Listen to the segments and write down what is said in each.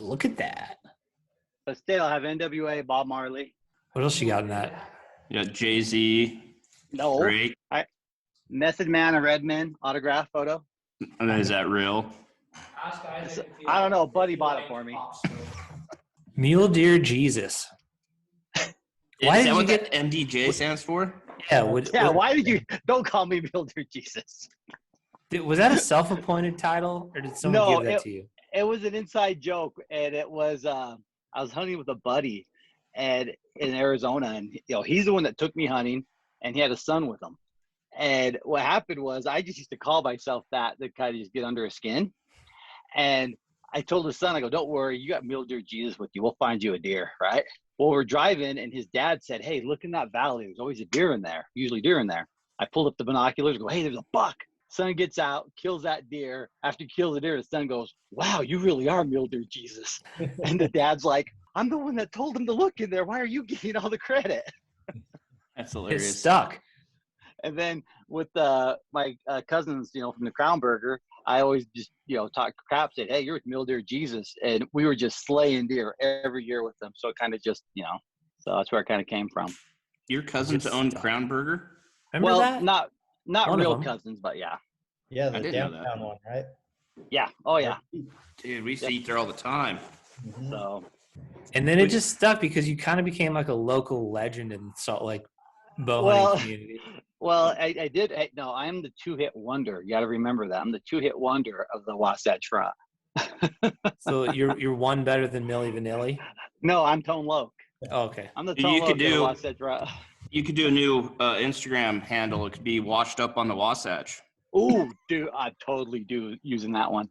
Look at that. But still, I have NWA, Bob Marley. What else you got in that? You got Jay-Z. No. Drake. Method Man and Redman autograph photo. And is that real? I don't know. Buddy bought it for me. Mule Deer Jesus. Why did you get MDJ stands for? Yeah. Why did you? Don't call me Mule Deer Jesus. Was that a self-appointed title, or did someone give that to you? It was an inside joke, and it was I was hunting with a buddy, and in Arizona, and he's the one that took me hunting, and he had a son with him. And what happened was I just used to call myself that to kind of just get under his skin. And I told his son, I go, don't worry, you got Mule Deer Jesus with you. We'll find you a deer, right? Well, we're driving, and his dad said, hey, look in that valley. There's always a deer in there, usually deer in there. I pulled up the binoculars and go, hey, there's a buck. Son gets out, kills that deer. After he kills the deer, the son goes, wow, you really are Mule Deer Jesus. And the dad's like, I'm the one that told him to look in there. Why are you getting all the credit? That's hilarious. It's stuck. And then with my cousins, from the Crown Burger, I always just, talk crap, said, hey, you're with Mule Deer Jesus. And we were just slaying deer every year with them. So it kind of just, so that's where it kind of came from. Your cousins own Crown Burger? Remember that? Not real cousins, but yeah. Yeah, the downtown one, right? Yeah. Oh, yeah. Dude, we used to eat there all the time. Mm-hmm. So. And then it just stuck because you kind of became like a local legend in Salt Lake bowhunting community. Well, I did. No, I am the two-hit wonder. You got to remember that. I'm the two-hit wonder of the Wasatch Front. So you're one better than Milli Vanilli? No, I'm Tone Loc. Oh, okay. I'm the Tone Loc of the Wasatch Front. You could do a new Instagram handle. It could be Washed Up on the Wasatch. Ooh, dude, I totally do using that one.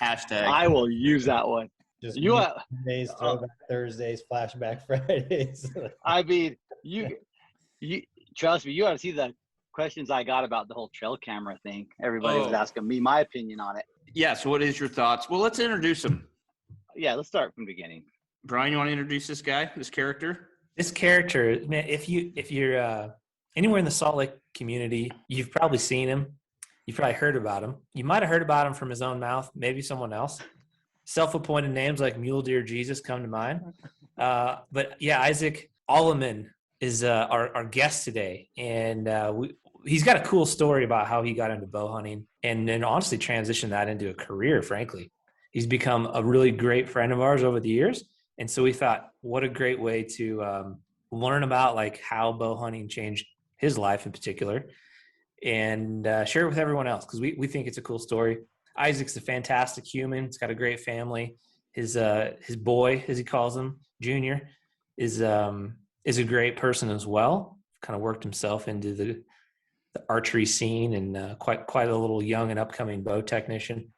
Hashtag. I will use that one. Just you days, throwback Thursdays, flashback Fridays. I mean, you trust me, you ought to see the questions I got about the whole trail camera thing. Everybody was asking me my opinion on it. Yeah, so what is your thoughts? Well, let's introduce him. Yeah, let's start from the beginning. Brian, you want to introduce this guy, this character? This character, man, if you're anywhere in the Salt Lake community, you've probably seen him. You've probably heard about him. You might have heard about him from his own mouth, maybe someone else. Self-appointed names like Mule Deer Jesus come to mind. But yeah, Isaac Aleman is our guest today. And he's got a cool story about how he got into bow hunting and then honestly transitioned that into a career, frankly. He's become a really great friend of ours over the years. And so we thought, what a great way to learn about like how bow hunting changed his life in particular and share it with everyone else because we think it's a cool story. Isaac's a fantastic human. He's got a great family. His boy, as he calls him, Junior, is a great person as well. Kind of worked himself into the archery scene and quite a little young and upcoming bow technician.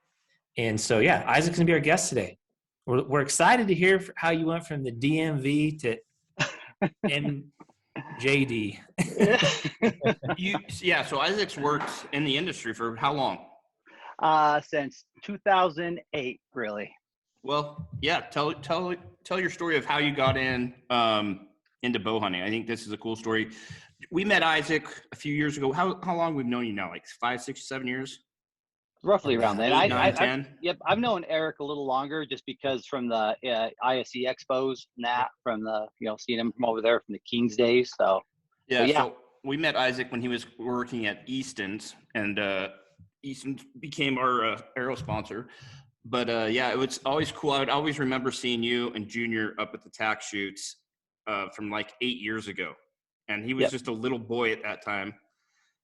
And so, yeah, Isaac's going to be our guest today. We're excited to hear how you went from the DMV to MJD. So Isaac's worked in the industry for how long? Since 2008, really. Well, yeah. Tell your story of how you got into bow hunting. I think this is a cool story. We met Isaac a few years ago. How long we've known you now? Like 5, 6, 7 years? Roughly around that. 8, 9, 10? Yep. I've known Eric a little longer just because from the ISE expos and that, from the, seeing him from over there from the Kings days. So, So we met Isaac when he was working at Easton's, and Easton became our arrow sponsor. But it was always cool. I would always remember seeing you and Junior up at the tack shoots from like 8 years ago. And he was just a little boy at that time.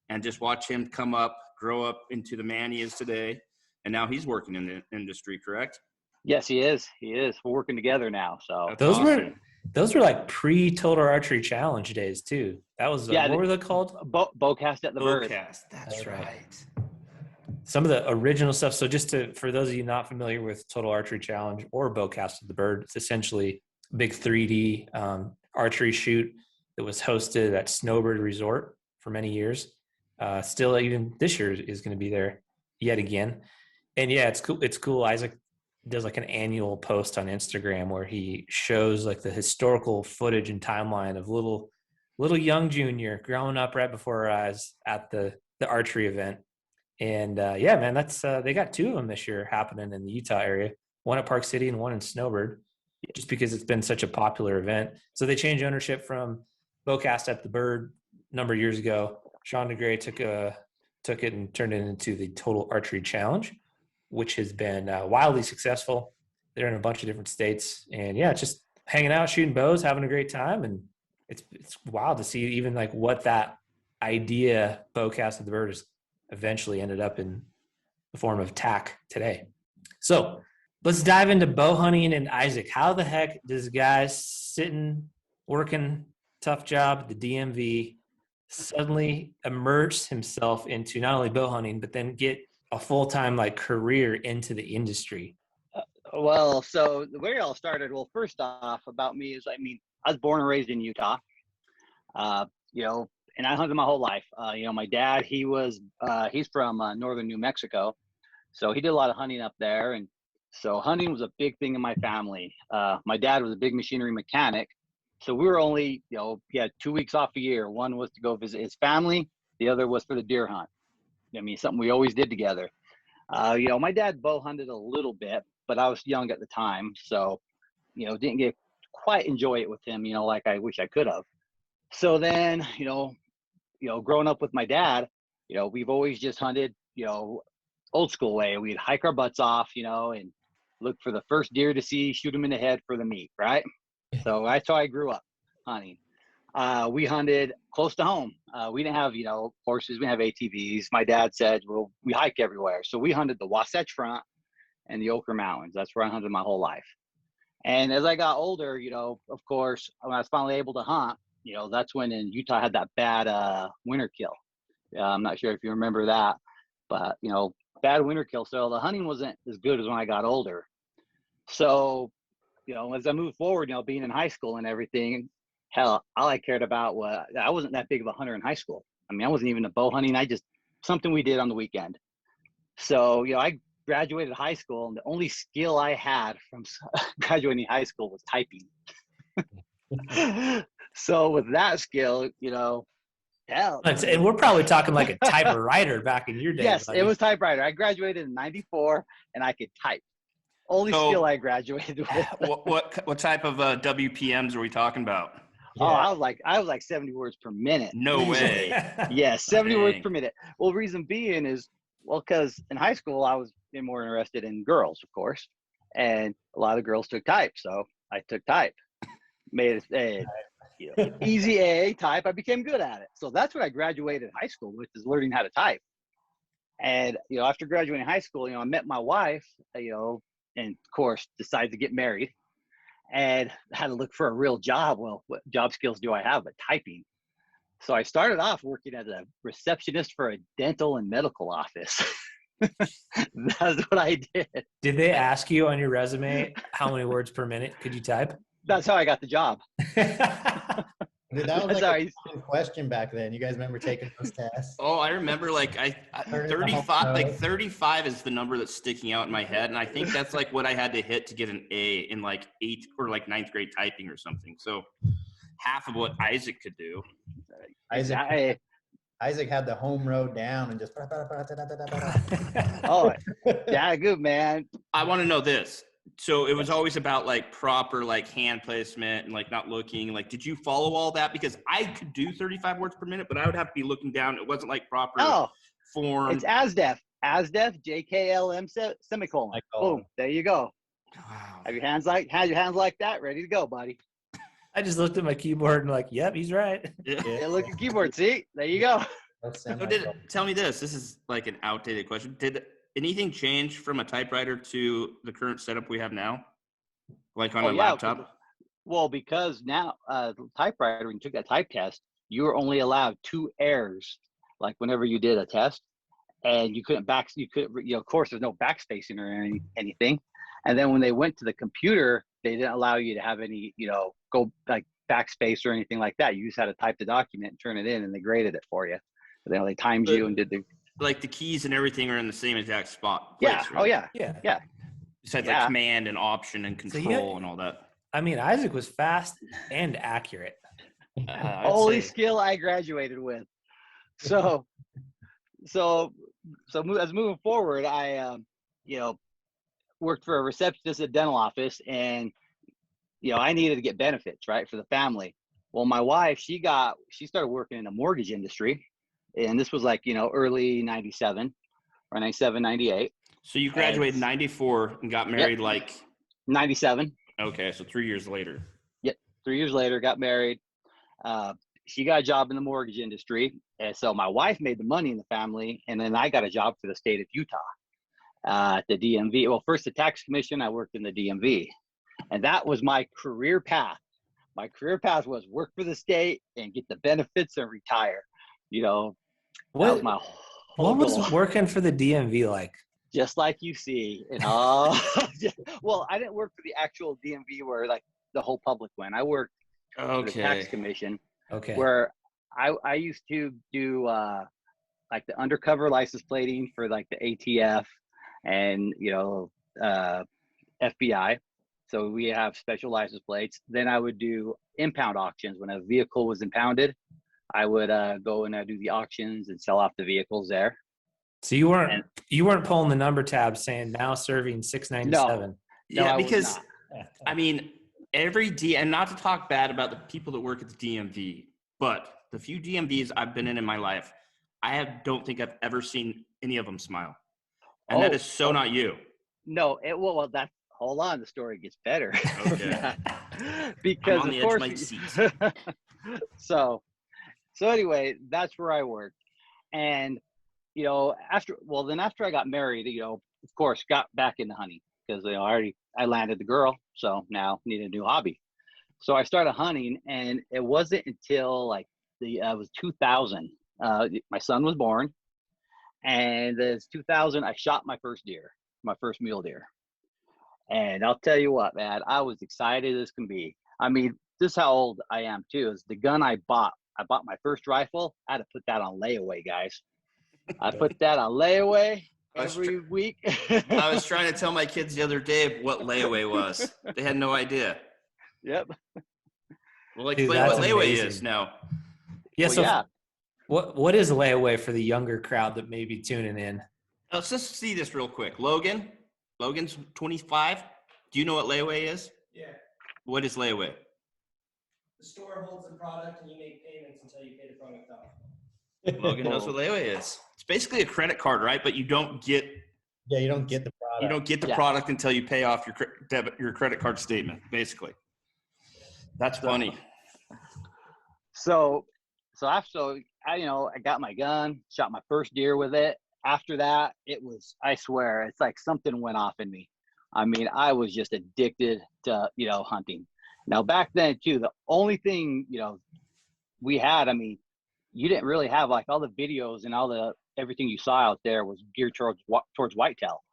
And just watch him come up, grow up into the man he is today. And now he's working in the industry, correct? Yes, he is. We're working together now. So those were like pre-Total Archery Challenge days too. That was what were they called? Bowcast at the Bird. Bowcast. That's right. Some of the original stuff. So just for those of you not familiar with Total Archery Challenge or Bowcast at the Bird, it's essentially a big 3D archery shoot that was hosted at Snowbird Resort for many years. Still, even this year is going to be there yet again. And yeah, it's cool. It's cool. Isaac does like an annual post on Instagram where he shows like the historical footage and timeline of little young Junior growing up right before our eyes at the archery event. And man, that's they got 2 of them this year happening in the Utah area. one at Park City and one in Snowbird, just because it's been such a popular event. So they changed ownership from Bowcast at the Bird a number of years ago. Sean DeGray took it and turned it into the Total Archery Challenge, which has been wildly successful. They're in a bunch of different states, and yeah, it's just hanging out, shooting bows, having a great time, and it's wild to see even like what that idea Bowcast at the Bird has eventually ended up in the form of TAC today. So let's dive into bow hunting and Isaac. How the heck does a guy sitting, working, tough job at the DMV suddenly immerse himself into not only bow hunting, but then get a full-time like career into the industry? Well, so the way it all started, well, first off about me is, I was born and raised in Utah, and I hunted my whole life. My dad, he's from northern New Mexico. So he did a lot of hunting up there. And so hunting was a big thing in my family. My dad was a big machinery mechanic. So we were only, he had 2 weeks off a year. One was to go visit his family. The other was for the deer hunt. Something we always did together. My dad bow hunted a little bit, but I was young at the time. So, didn't get quite enjoy it with him, like I wish I could have. So then, growing up with my dad, we've always just hunted, old school way. We'd hike our butts off, and look for the first deer to see, shoot him in the head for the meat, right? So that's how I grew up hunting. We hunted close to home. We didn't have, horses. We didn't have ATVs. My dad said, well, we hike everywhere. So we hunted the Wasatch Front and the Ochre Mountains. That's where I hunted my whole life. And as I got older, of course, when I was finally able to hunt, that's when in Utah had that bad winter kill. I'm not sure if you remember that, but, bad winter kill. So the hunting wasn't as good as when I got older. So, as I moved forward, being in high school and everything, hell, all I cared about was, I wasn't that big of a hunter in high school. I wasn't even a bow hunting. Something we did on the weekend. So, I graduated high school, and the only skill I had from graduating high school was typing. So with that skill, hell. And we're probably talking like a typewriter back in your day. Yes, buddy. it was typewriter. I graduated in '94, and I could type. Only skill I graduated with. What type of WPMs are we talking about? Yeah. Oh, I was like 70 words per minute. No way. Yes, 70 words per minute. Well, reason being is, because in high school I was more interested in girls, of course, and a lot of girls took type, so I took type. Made it easy A type. I became good at it. So that's what I graduated high school with, is learning how to type. And, after graduating high school, I met my wife, and of course decided to get married, and had to look for a real job. Well, what job skills do I have but typing? So I started off working as a receptionist for a dental and medical office. That's what I did. Did they ask you on your resume how many words per minute could you type? That's how I got the job. Dude, that was like a common question back then. You guys remember taking those tests? Oh, I remember I 35 is the number that's sticking out in my head. And I think that's like what I had to hit to get an A in like 8th or like 9th grade typing or something. So half of what Isaac could do. Isaac had the home road down and just. Oh, yeah, good, man. I want to know this. So it was always about like proper like hand placement and like not looking. Like, did you follow all that? Because I could do 35 words per minute, but I would have to be looking down. It wasn't like proper form. It's ASDEF, JKLM semicolon. Boom, there you go. Wow. Have your hands like that, ready to go, buddy. I just looked at my keyboard and like, yep, he's right. Yeah, look at keyboard. See, there you go. So tell me this. This is like an outdated question. Did anything change from a typewriter to the current setup we have now? Like on a laptop? Well, because now the typewriter, when you took that type test, you were only allowed 2 errors, like whenever you did a test, and you couldn't of course there's no backspacing or anything. And then when they went to the computer, they didn't allow you to have any, go like backspace or anything like that. You just had to type the document and turn it in, and they graded it for you. They timed you and did the. Like the keys and everything are in the same exact spot. Yeah. Right? Oh yeah. Yeah. Besides like command and option and control and all that. Isaac was fast and accurate. Only skill I graduated with. So as moving forward, I, worked for a receptionist at a dental office, and I needed to get benefits, right, for the family. Well, my wife, she started working in the mortgage industry, and this was like, early 97 or 97, 98. So you graduated in 94 and got married like 97. Okay, so 3 years later. Yep, 3 years later, got married. She got a job in the mortgage industry, and so my wife made the money in the family, and then I got a job for the state of Utah at the DMV. Well, first the tax commission, I worked in the DMV, and that was my career path. My career path was work for the state and get the benefits and retire. That was my whole What was goal. working for the DMV like? Just like you see, well, I didn't work for the actual DMV where like the whole public went. I worked for the tax commission, where I used to do like the undercover license plating for like the ATF and FBI. So we have special license plates. Then I would do impound auctions. When a vehicle was impounded, I would go and do the auctions and sell off the vehicles there. So you weren't pulling the number tab saying now serving 697. Yeah, because I mean, and not to talk bad about the people that work at the DMV, but the few DMVs I've been in my life, don't think I've ever seen any of them smile. And that is so not you. No, hold on, the story gets better. Okay. Because I'm on the edge of my seat. So anyway, that's where I worked. And after I got married, of course, got back into hunting because I landed the girl, so now need a new hobby. So I started hunting, and it wasn't until like it was 2000. My son was born, and it's 2000. I shot my first deer, my first mule deer, and I'll tell you what, man, I was excited as can be. I mean, this is how old I am too. Is the gun I bought my first rifle. I had to put that on layaway, guys. I put that on layaway every week. I was trying to tell my kids the other day what layaway was. They had no idea. Yep. Well, explain what layaway is now. Yeah. What is layaway for the younger crowd that may be tuning in? Let's just see this real quick. Logan's 25. Do you know what layaway is? Yeah. What is layaway? The store holds the product and you make payments until you pay the product off. Logan knows what layaway is. It's basically a credit card, right? But you don't get. Yeah, you don't get the product. You don't get the product until you pay off your credit card statement. Basically, that's funny. So after I got my gun, shot my first deer with it. After that, I swear, it's like something went off in me. I mean, I was just addicted to hunting. Now back then too, the only thing we had, I mean, you didn't really have like all the videos and everything you saw out there was geared towards whitetail.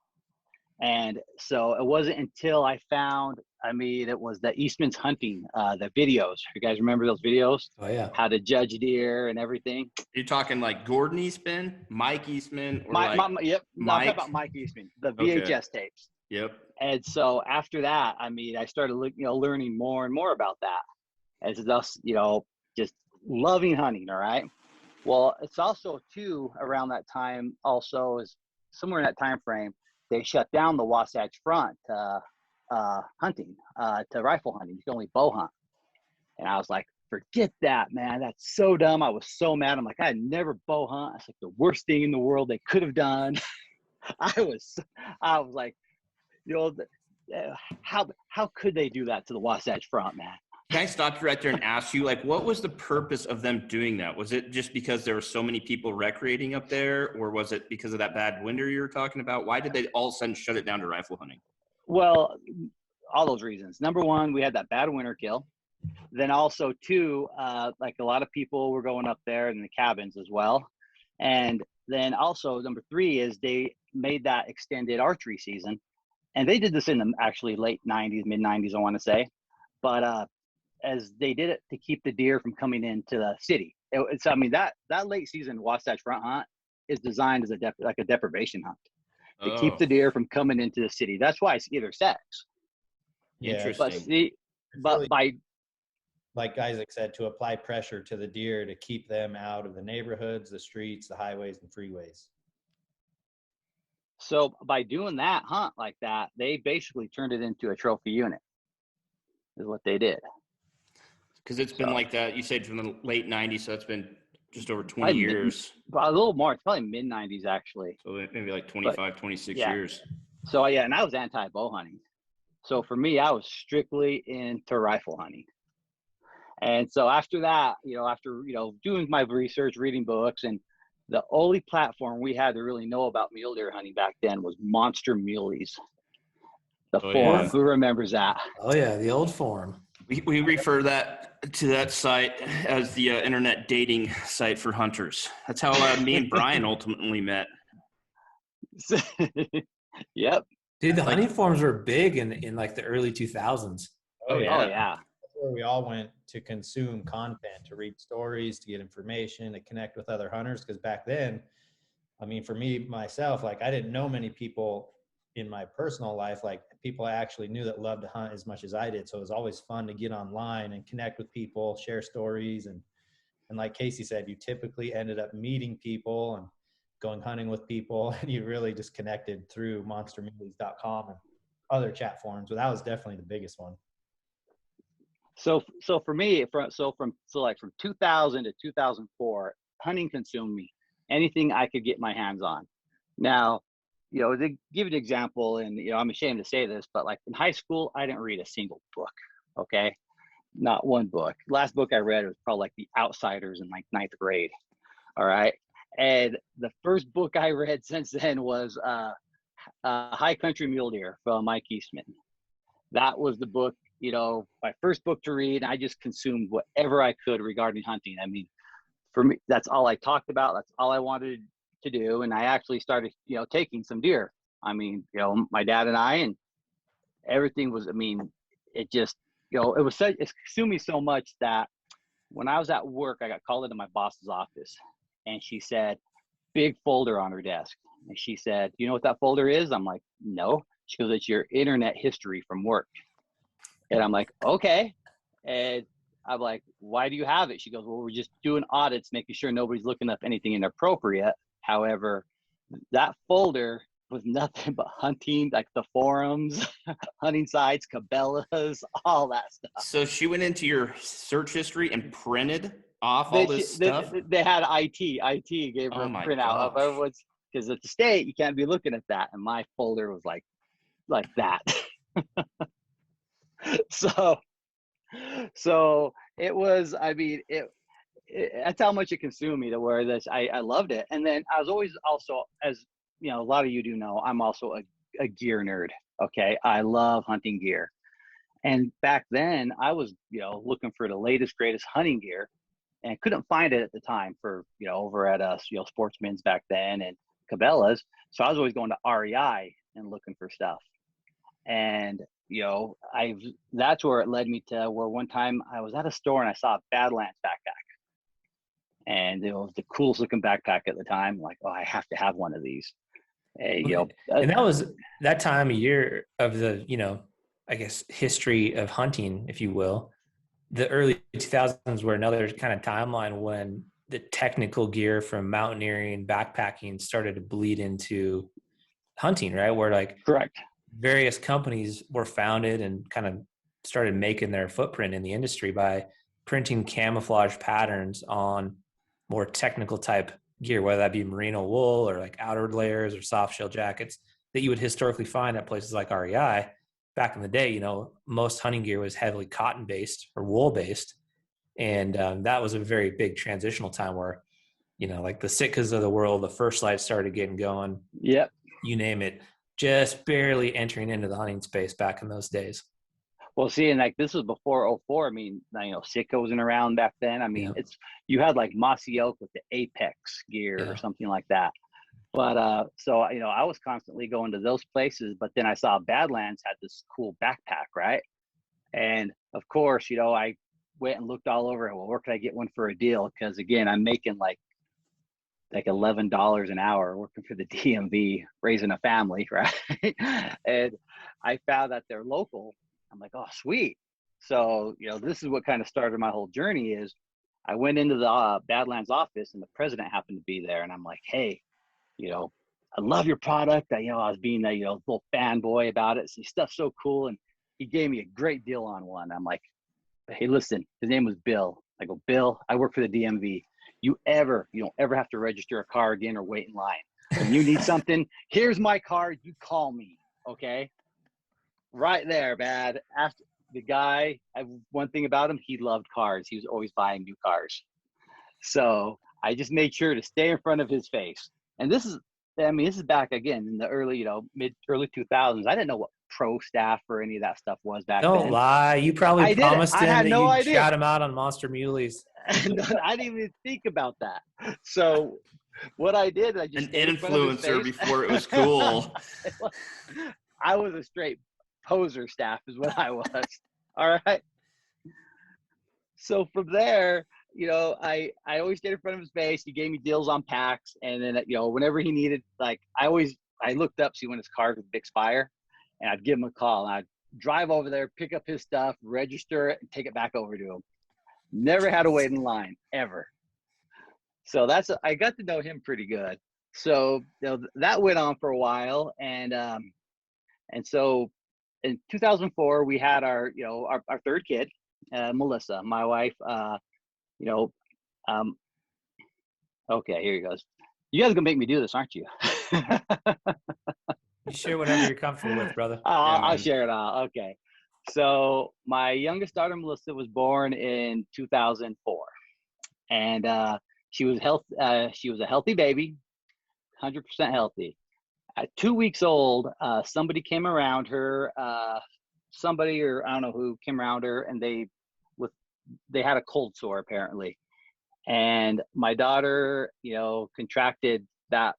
And so it wasn't until I found, it was the Eastman's hunting, the videos. You guys remember those videos? Oh yeah. How to judge deer and everything. You're talking like Gordon Eastman, Mike Eastman, or Yep. Mike? No, I'm talking about Mike Eastman, the VHS tapes. Yep. And so after that, I started learning more and more about that. As thus, just loving hunting. All right. Well, it's also too around that time. Also, is somewhere in that time frame, they shut down the Wasatch Front hunting to rifle hunting. You can only bow hunt. And I was like, forget that, man. That's so dumb. I was so mad. I'm like, I never bow hunt. It's like the worst thing in the world they could have done. I was like, how could they do that to the Wasatch Front, man? Can I stop you right there and ask you, like, what was the purpose of them doing that? Was it just because there were so many people recreating up there, or was it because of that bad winter you were talking about? Why did they all of a sudden shut it down to rifle hunting? Well, all those reasons. Number one, we had that bad winter kill. Then also two, like a lot of people were going up there in the cabins as well. And then also number three is they made that extended archery season. And they did this in the actually late 90s, mid 90s, I want to say. But as they did it to keep the deer from coming into the city. That late season Wasatch Front hunt is designed as a deprivation hunt to keep the deer from coming into the city. That's why it's either sex. Yeah, interesting. But like Isaac said, to apply pressure to the deer to keep them out of the neighborhoods, the streets, the highways, and freeways. So by doing that hunt like that, they basically turned it into a trophy unit, is what they did. Because it's been like that. You said from the late 90s, so it's been just over 20 Probably years. A little more. It's probably mid 90s actually. So maybe like 25, 26 yeah. years. So yeah, and I was anti-bow hunting. So for me, I was strictly into rifle hunting. And so after that, after doing my research, reading books, and the only platform we had to really know about mule deer hunting back then was Monster Muleys. The forum. Yeah. Who remembers that? Oh yeah, the old forum. We refer to that site as the internet dating site for hunters. That's how me and Brian ultimately met. Yep. Dude, the hunting forums were big in like the early 2000s. Oh yeah. That's where we all went to consume content, to read stories, to get information, to connect with other hunters. Because back then, I mean, for me, myself, like I didn't know many people in my personal life, like people I actually knew that loved to hunt as much as I did. So it was always fun to get online and connect with people, share stories. And like Casey said, you typically ended up meeting people and going hunting with people, and you really just connected through monstermuleys.com and other chat forums. But that was definitely the biggest one. So for me, from 2000 to 2004, hunting consumed me. Anything I could get my hands on. Now, to give an example, and I'm ashamed to say this, but like in high school, I didn't read a single book. Okay, not one book. Last book I read was probably like The Outsiders in like 9th grade. All right, and the first book I read since then was High Country Mule Deer from Mike Eastman. That was the book. My first book to read. I just consumed whatever I could regarding hunting. I mean, for me, that's all I talked about. That's all I wanted to do. And I actually started, taking some deer. I mean, my dad and I, and everything was, I mean, it just, it consumed me so much that when I was at work, I got called into my boss's office, and she said, big folder on her desk. And she said, you know what that folder is? I'm like, no. She goes, it's your internet history from work. And I'm like, okay. And I'm like, why do you have it? She goes, well, we're just doing audits, making sure nobody's looking up anything inappropriate. However, that folder was nothing but hunting, like the forums, hunting sites, Cabela's, all that stuff. So she went into your search history and printed off all this stuff? They had IT. IT gave her a printout of everyone's, because at the state, you can't be looking at that. And my folder was like that. So it was, I mean, that's how much it consumed me, to where I loved it. And then I was always also, as a lot of you do know, I'm also a gear nerd. Okay. I love hunting gear. And back then I was, looking for the latest, greatest hunting gear, and couldn't find it at the time for, over at us, Sportsman's back then and Cabela's. So I was always going to REI and looking for stuff. And that's where it led me to where one time I was at a store and I saw a Badlands backpack, and it was the coolest looking backpack at the time. Like, oh, I have to have one of these. And that was that time of year of the, I guess, history of hunting, if you will. The early 2000s were another kind of timeline when the technical gear from mountaineering, backpacking started to bleed into hunting, right? Where like correct. Various companies were founded and kind of started making their footprint in the industry by printing camouflage patterns on more technical type gear, whether that be merino wool or like outer layers or soft shell jackets that you would historically find at places like REI. Back in the day, most hunting gear was heavily cotton based or wool based. And that was a very big transitional time where, like the Sitkas of the world, the First Lite started getting going. Yep. You name it. Just barely entering into the hunting space back in those days. Well, see, and like this was before 2004. I mean, Sitka wasn't around back then. I mean, you had like Mossy Oak with the Apex gear or something like that. But so I was constantly going to those places. But then I saw Badlands had this cool backpack, right? And of course, I went and looked all over. Well, where could I get one for a deal? Because again, I'm making like $11 an hour working for the DMV, raising a family, right? And I found that they're local. I'm like, oh, sweet. So, this is what kind of started my whole journey. Is I went into the Badlands office, and the president happened to be there. And I'm like, hey, I love your product. I was being a, little fanboy about it. So stuff's so cool. And he gave me a great deal on one. I'm like, hey, listen, his name was Bill. I go, Bill, I work for the DMV. You don't ever have to register a car again or wait in line. When you need something, here's my card. You call me. Okay. Right there, man. After the guy, one thing about him, he loved cars. He was always buying new cars. So I just made sure to stay in front of his face. And this is back again in the early 2000s. I didn't know what pro staff or any of that stuff was back then. Don't lie. You probably I didn't. promised I him had that no you'd idea. shout him out on monster muleys. I didn't even think about that. So what I did, I just An stayed in front of his influencer face. before it was cool. I was a straight poser staff is what I was. All right. So from there, I always stayed in front of his face. He gave me deals on packs. And then, whenever he needed, like, I looked up, see when his card would expire, and I'd give him a call. And I'd drive over there, pick up his stuff, register it, and take it back over to him. Never had to wait in line, ever. So I got to know him pretty good. So that went on for a while. And so in 2004, we had our third kid, Melissa, my wife. Okay, here he goes. You guys are gonna make me do this, aren't you? You share whatever you're comfortable with, brother. I'll share it all. Okay. So my youngest daughter, Melissa, was born in 2004, and she was a healthy baby, 100% healthy. At 2 weeks old, somebody came around her. Somebody, or I don't know who, came around her, and they had a cold sore apparently. And my daughter, contracted that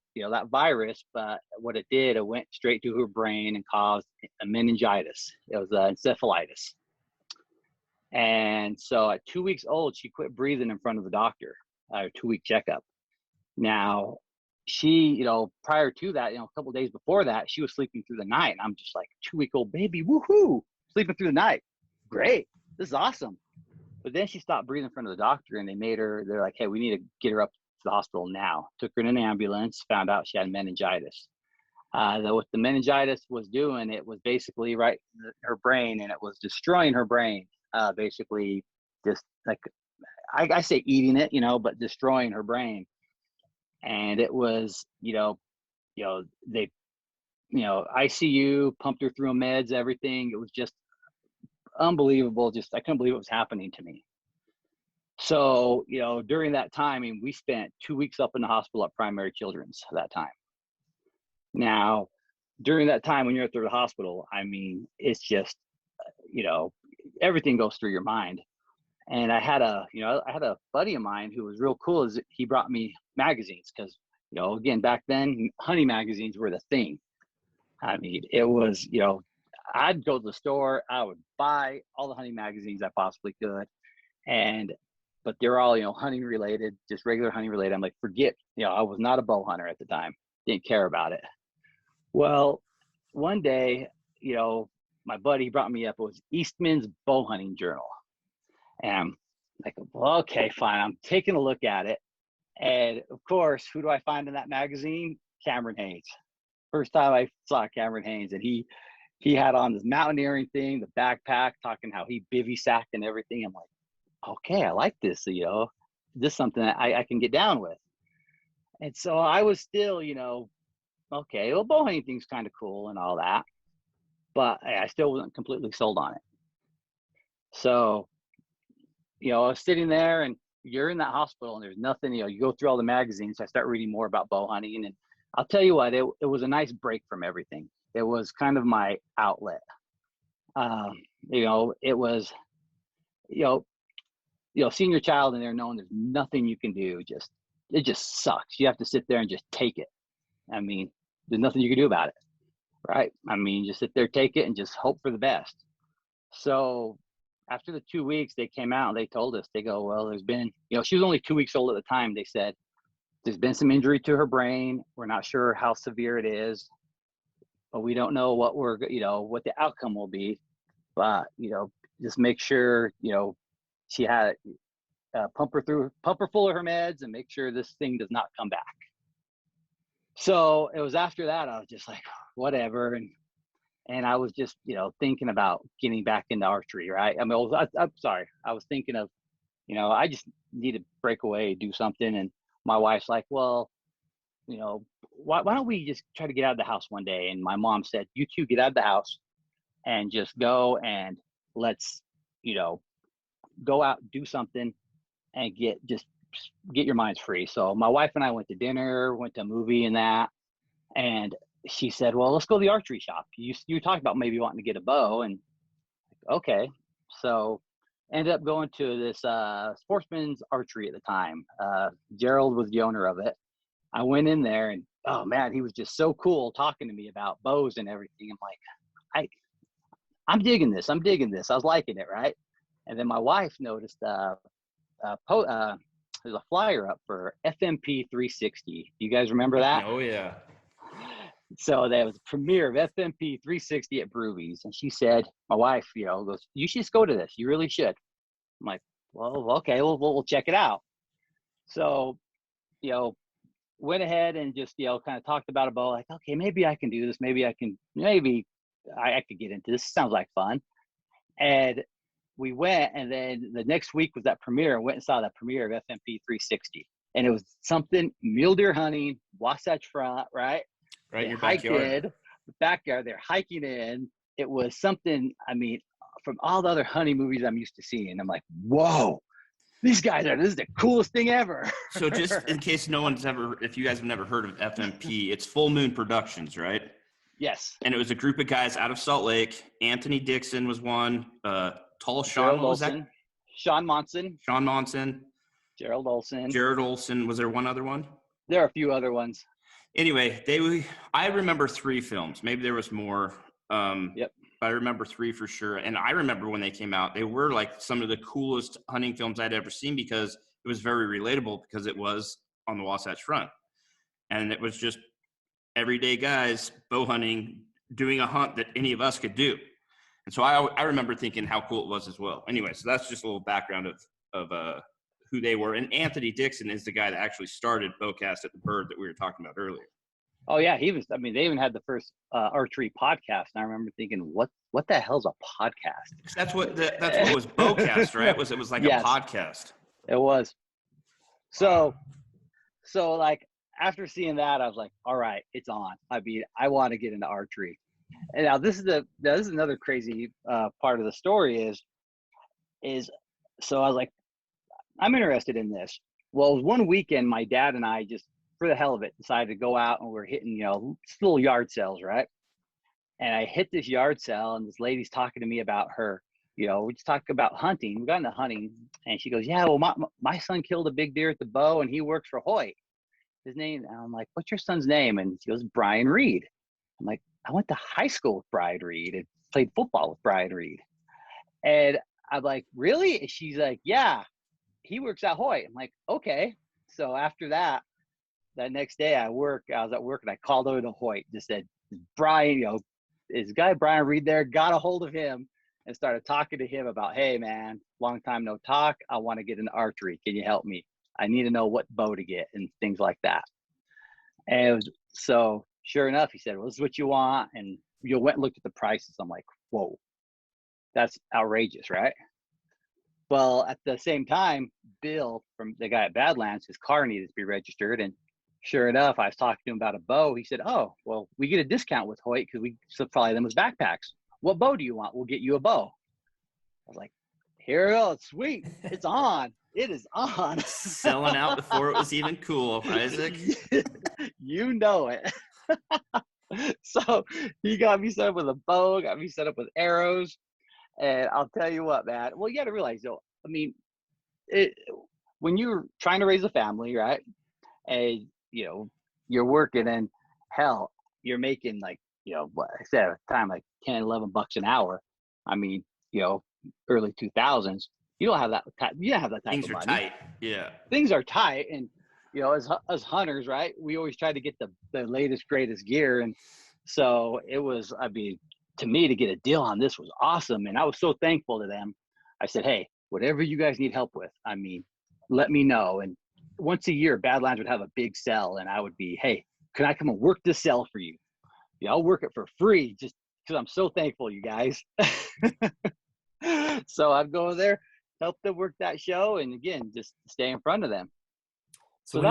virus, but what it did, it went straight to her brain and caused a meningitis. It was encephalitis. And so at 2 weeks old, she quit breathing in front of the doctor, a 2-week checkup. Now, she, prior to that, a couple of days before that, she was sleeping through the night. And I'm just like, 2-week-old baby, woohoo, sleeping through the night. Great. This is awesome. But then she stopped breathing in front of the doctor, and they're like, hey, we need to get her up to the hospital now. Took her in an ambulance, found out she had meningitis. What the meningitis was doing, it was basically right in her brain, and it was destroying her brain. Basically just like, I say eating it, but destroying her brain. And it was, they, ICU, pumped her through meds, everything. It was just unbelievable. I couldn't believe what was happening to me. So, during that time, we spent 2 weeks up in the hospital at Primary Children's that time. Now, during that time when you're at the hospital, it's just, everything goes through your mind. And I had a buddy of mine who was real cool. Is he brought me magazines because, again, back then, hunting magazines were the thing. It was, I'd go to the store, I would buy all the hunting magazines I possibly could. But they're all, hunting related, just regular hunting related. I'm like, forget, I was not a bow hunter at the time. Didn't care about it. Well, one day, my buddy brought me up, it was Eastman's Bow Hunting Journal. And I'm like, well, okay, fine. I'm taking a look at it. And of course, who do I find in that magazine? Cameron Haynes. First time I saw Cameron Haynes, and he had on this mountaineering thing, the backpack, talking how he bivy sacked and everything. I'm like, okay, I like this, this is something that I can get down with. And so I was still, okay, well, bow hunting thing's kind of cool and all that, but I still wasn't completely sold on it. So, I was sitting there, and you're in that hospital, and there's nothing, you go through all the magazines. So I start reading more about bow hunting, and I'll tell you what, it was a nice break from everything. It was kind of my outlet. It was, seeing your child in there, knowing there's nothing you can do, it just sucks. You have to sit there and just take it. There's nothing you can do about it, right? Just sit there, take it, and just hope for the best. So after the 2 weeks, they came out and they told us, they go, well, there's been, she was only 2 weeks old at the time. They said, there's been some injury to her brain. We're not sure how severe it is, but we don't know what what the outcome will be. But, just make sure, she had pump her full of her meds and make sure this thing does not come back. So it was after that, I was just like, whatever. And I was just, thinking about getting back into archery, right? I mean, I'm sorry. I was thinking of, I just need to break away, do something. And my wife's like, well, why don't we just try to get out of the house one day? And my mom said, you two get out of the house and just go and let's, go out, do something and get your minds free. So my wife and I went to dinner, went to a movie and that. And she said, well, let's go to the archery shop. You talked about maybe wanting to get a bow. And okay. So ended up going to this Sportsman's Archery at the time. Gerald was the owner of it. I went in there and, oh man, he was just so cool talking to me about bows and everything. I'm like, I'm digging this. I was liking it, right? And then my wife noticed there's a flyer up for FMP 360. Do you guys remember that? Oh yeah. So there was a premiere of FMP 360 at Broovies, and she said, my wife, goes, you should just go to this. You really should. I'm like, well, okay, we'll check it out. So, went ahead and just, kind of talked about a bow, like, okay, maybe I can do this. Maybe I could get into this. Sounds like fun. And we went, and then the next week was that premiere. I went and saw that premiere of FMP 360. And it was something mule deer hunting, Wasatch Front, right? Right in your backyard. They're hiking in. It was something, from all the other hunting movies I'm used to seeing. I'm like, whoa, this is the coolest thing ever. So just in case if you guys have never heard of FMP, it's Full Moon Productions, right? Yes. And it was a group of guys out of Salt Lake. Anthony Dixon was one. Tall Sean, what was that? Sean Monson. Jared Olson. Was there one other one? There are a few other ones. Anyway, I remember 3 films. Maybe there was more. Yep. But I remember 3 for sure. And I remember when they came out, they were like some of the coolest hunting films I'd ever seen because it was very relatable because it was on the Wasatch Front. And it was just everyday guys bow hunting, doing a hunt that any of us could do. And so I remember thinking how cool it was as well. Anyway, so that's just a little background of who they were. And Anthony Dixon is the guy that actually started Bowcast at the Bird that we were talking about earlier. Oh yeah, he was. They even had the first archery podcast, and I remember thinking, what the hell's a podcast? That's what was Bowcast, right? It was like yes, a podcast. It was. So like after seeing that, I was like, all right, it's on. I want to get into archery. And now this is another crazy part of the story is so I was like, I'm interested in this. Well, it was one weekend, my dad and I just, for the hell of it, decided to go out and we're hitting, little yard sales, right? And I hit this yard sale and this lady's talking to me about her, we just talked about hunting. We got into hunting and she goes, yeah, well, my son killed a big deer at the bow and he works for Hoyt. His name, and I'm like, what's your son's name? And she goes, Brian Reed. I'm like, I went to high school with Brian Reed and played football with Brian Reed. And I'm like, really? And she's like, yeah, he works at Hoyt. I'm like, okay. So after that next day I was at work and I called over to Hoyt, just said, Brian, is guy Brian Reed there? Got a hold of him and started talking to him about, hey man, long time no talk. I want to get into archery. Can you help me? I need to know what bow to get and things like that. And so sure enough, he said, well, this is what you want. And you went and looked at the prices. I'm like, whoa, that's outrageous, right? Well, at the same time, Bill, from the guy at Badlands, his car needed to be registered. And sure enough, I was talking to him about a bow. He said, oh, well, we get a discount with Hoyt because we supply them with backpacks. What bow do you want? We'll get you a bow. I was like, here we go. Sweet. It's on. It is on. Selling out before it was even cool, Isaac. You know it. So he got me set up with a bow, got me set up with arrows. And I'll tell you what, man. Well, you got to realize, though, when you're trying to raise a family, right? And, you're working and hell, you're making like, what I said at the time, like 10, $11 an hour. Early 2000s. You don't have that. You don't have that type Things of money. Things are tight. Yeah. Things are tight. And, as hunters, right, we always try to get the latest, greatest gear. And so it was, to me, to get a deal on this was awesome. And I was so thankful to them. I said, hey, whatever you guys need help with, let me know. And once a year, Badlands would have a big sale and I would be, hey, can I come and work this cell for you? Yeah, I'll work it for free just because I'm so thankful, you guys. So I'd go there, help them work that show, and again, just stay in front of them. So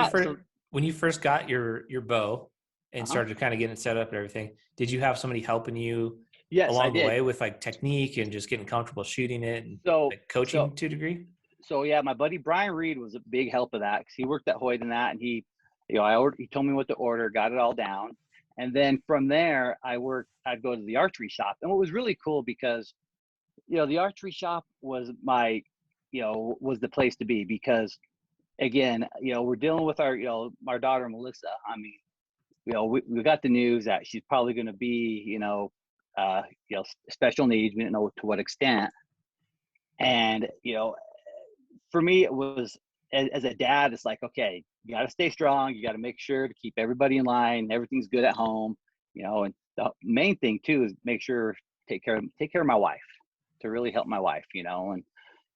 when you first got your bow and started kind of getting it set up and everything, did you have somebody helping you along the way with like technique and just getting comfortable shooting it and like coaching to a degree? So yeah, my buddy Brian Reed was a big help of that because he worked at Hoyt and that, and he told me what to order, got it all down, and then from there I'd go to the archery shop. And what was really cool, because the archery shop was was the place to be, because again, we're dealing with our daughter Melissa. I mean, we got the news that she's probably going to be special needs. We didn't know to what extent, and for me, it was, as a dad, it's like, okay, you got to stay strong. You got to make sure to keep everybody in line. Everything's good at home, and the main thing too is make sure, take care of my wife, to really help my wife, and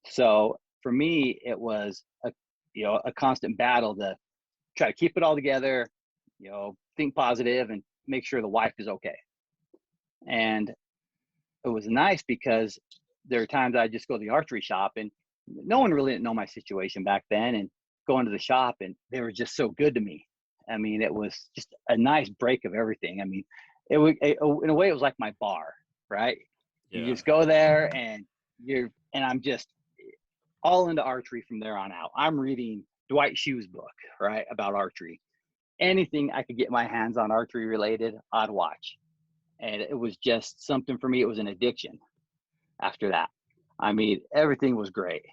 so for me, it was a constant battle to try to keep it all together, think positive and make sure the wife is okay. And it was nice because there are times I just go to the archery shop and no one really didn't know my situation back then, and going to the shop, and they were just so good to me. I mean, it was just a nice break of everything. I mean, in a way, it was like my bar, right? Yeah. You just go there and I'm just all into archery from there on out. I'm reading Dwight Schu's book, right, about archery. Anything I could get my hands on archery related, I'd watch. And it was just something for me. It was an addiction after that. I mean, everything was great.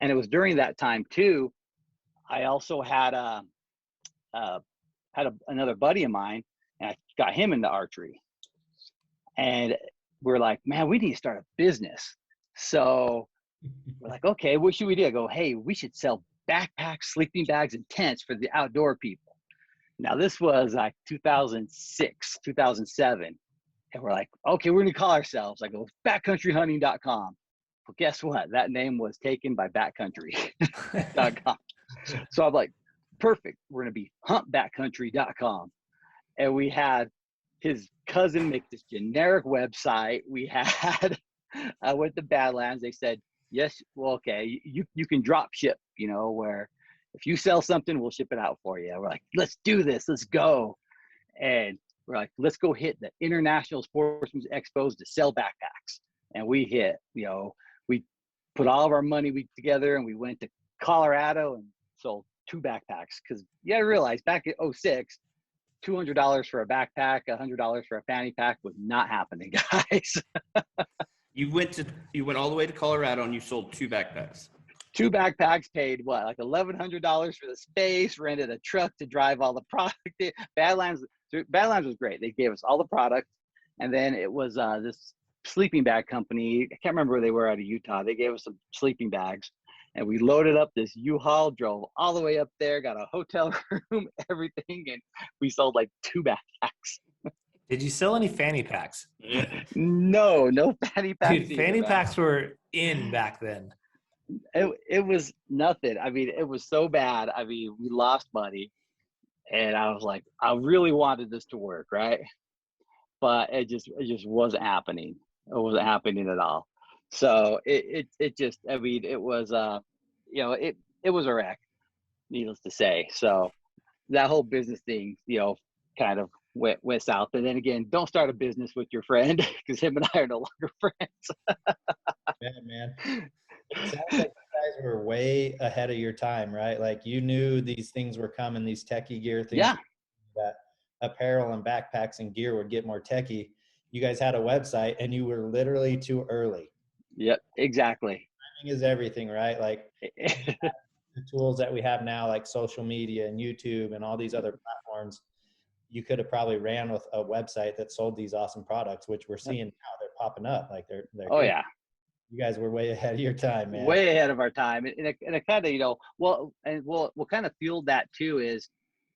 And it was during that time too, I also had another buddy of mine, and I got him into archery. And we're like, man, we need to start a business. So we're like, okay, what should we do? I go, hey, we should sell backpacks, sleeping bags, and tents for the outdoor people. Now, this was like 2006, 2007. And we're like, okay, we're going to call ourselves. I go, backcountryhunting.com. Well, guess what? That name was taken by backcountry.com. So I'm like, perfect. We're going to be huntbackcountry.com. And we had his cousin make this generic website. We had, I went to Badlands. They said, yes, well, okay, you can drop ship, where if you sell something, we'll ship it out for you. We're like, let's do this. Let's go. And we're like, let's go hit the International Sportsman's Expos to sell backpacks. And we hit, we put all of our money together, and we went to Colorado and sold 2 backpacks. Because you got to realize, back in 2006, $200 for a backpack, $100 for a fanny pack was not happening, guys. You went all the way to Colorado and you sold 2 backpacks. 2 backpacks, paid what, like $1,100 for the space, rented a truck to drive all the product. Badlands was great. They gave us all the product. And then it was this sleeping bag company. I can't remember where they were, out of Utah. They gave us some sleeping bags, and we loaded up this U-Haul, drove all the way up there, got a hotel room, everything. And we sold like 2 backpacks. Did you sell any fanny packs? No fanny packs. Dude, fanny packs were in back then. It was nothing. I mean, it was so bad. I mean, we lost money, and I was like, I really wanted this to work, right? But it just wasn't happening. It wasn't happening at all. So it just, I mean, it was it was a wreck, needless to say. So that whole business thing, kind of went south. And then again, don't start a business with your friend, because him and I are no longer friends. Yeah, man. It sounds like you guys were way ahead of your time, right? Like, you knew these things were coming, these techie gear things. Yeah. That apparel and backpacks and gear would get more techie. You guys had a website, and you were literally too early. Yep, exactly. Timing is everything, right? Like, the tools that we have now, like social media and YouTube and all these other platforms, you could have probably ran with a website that sold these awesome products, which we're seeing now. They're popping up. Like, they're oh yeah. You guys were way ahead of your time, man. Way ahead of our time. And it kind of, what kind of fueled that too is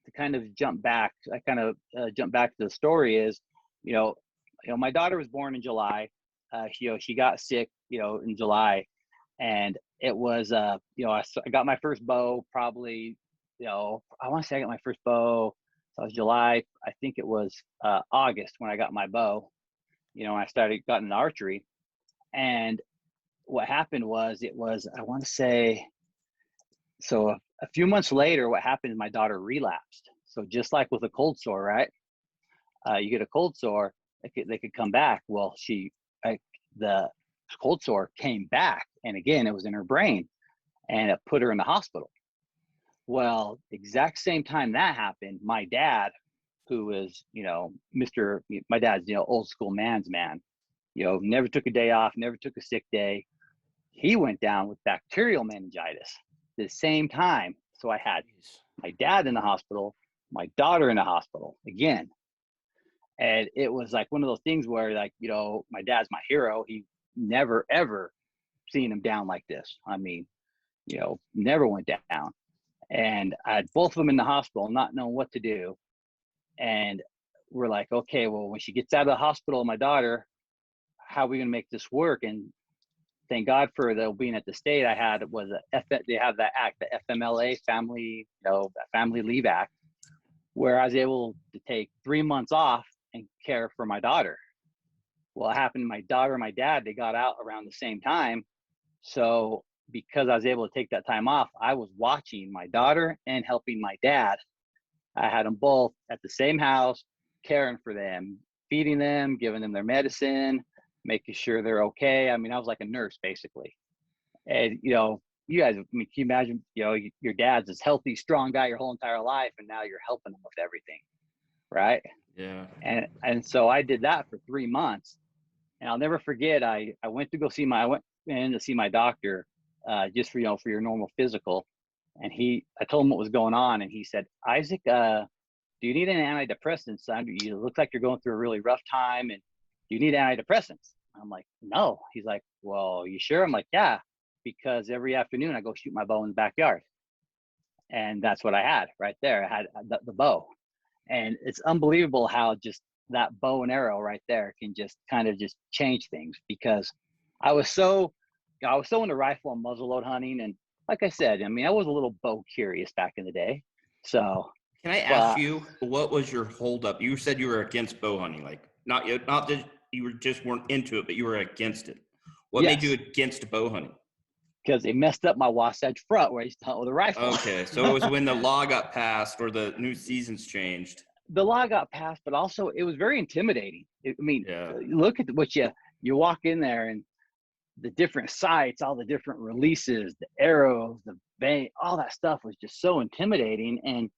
to kind of jump back. I kind of jump back to the story is, my daughter was born in July. She got sick, in July, and it was, I got my first bow probably, I want to say I got my first bow So it was July, I think it was August when I got my bow, you know, I got into archery. And what happened was, I want to say, so a few months later, what happened is my daughter relapsed. So just like with a cold sore, right? You get a cold sore, they could come back. Well, the cold sore came back. And again, it was in her brain, and it put her in the hospital. Well, exact same time that happened, my dad, who is, you know, my dad's, you know, old school man's man, you know, never took a day off, never took a sick day. He went down with bacterial meningitis the same time. So I had my dad in the hospital, my daughter in the hospital again. And it was like one of those things where, like, you know, my dad's my hero. He never, ever seen him down like this. I mean, you know, never went down. And I had both of them in the hospital, not knowing what to do. And we're like, okay, well, when she gets out of the hospital, my daughter, how are we going to make this work? And thank God for being at the state. I had they have that act, the FMLA, family, you know, Family Leave Act, where I was able to take 3 months off and care for my daughter. Well, it happened to my daughter and my dad, they got out around the same time. So because I was able to take that time off, I was watching my daughter and helping my dad. I had them both at the same house, caring for them, feeding them, giving them their medicine, making sure they're okay. I mean, I was like a nurse basically. And, you know, you guys, I mean, can you imagine, you know, your dad's this healthy, strong guy your whole entire life, and now you're helping him with everything, right? Yeah. And so I did that for 3 months, and I'll never forget. I went in to see my doctor, just for, you know, for your normal physical, and I told him what was going on, and he said, Isaac, do you need an antidepressant, son? You look like you're going through a really rough time, and you need antidepressants. I'm like, no. He's like, well, you sure? I'm like, yeah, because every afternoon I go shoot my bow in the backyard. And that's what I had right there. I had the bow. And it's unbelievable how just that bow and arrow right there can just kind of just change things, because I was so into rifle and muzzleload hunting. And like I said, I mean, I was a little bow curious back in the day. So can I ask you, what was your holdup? You said you were against bow hunting, like not that you weren't into it, but you were against it. What made you against bow hunting? Because it messed up my Wasatch Front where I used to hunt with a rifle. Okay, so it was when the law got passed or the new seasons changed. The law got passed, but also it was very intimidating. Look at what you walk in there, and the different sights, all the different releases, the arrows, the bang, all that stuff was just so intimidating. And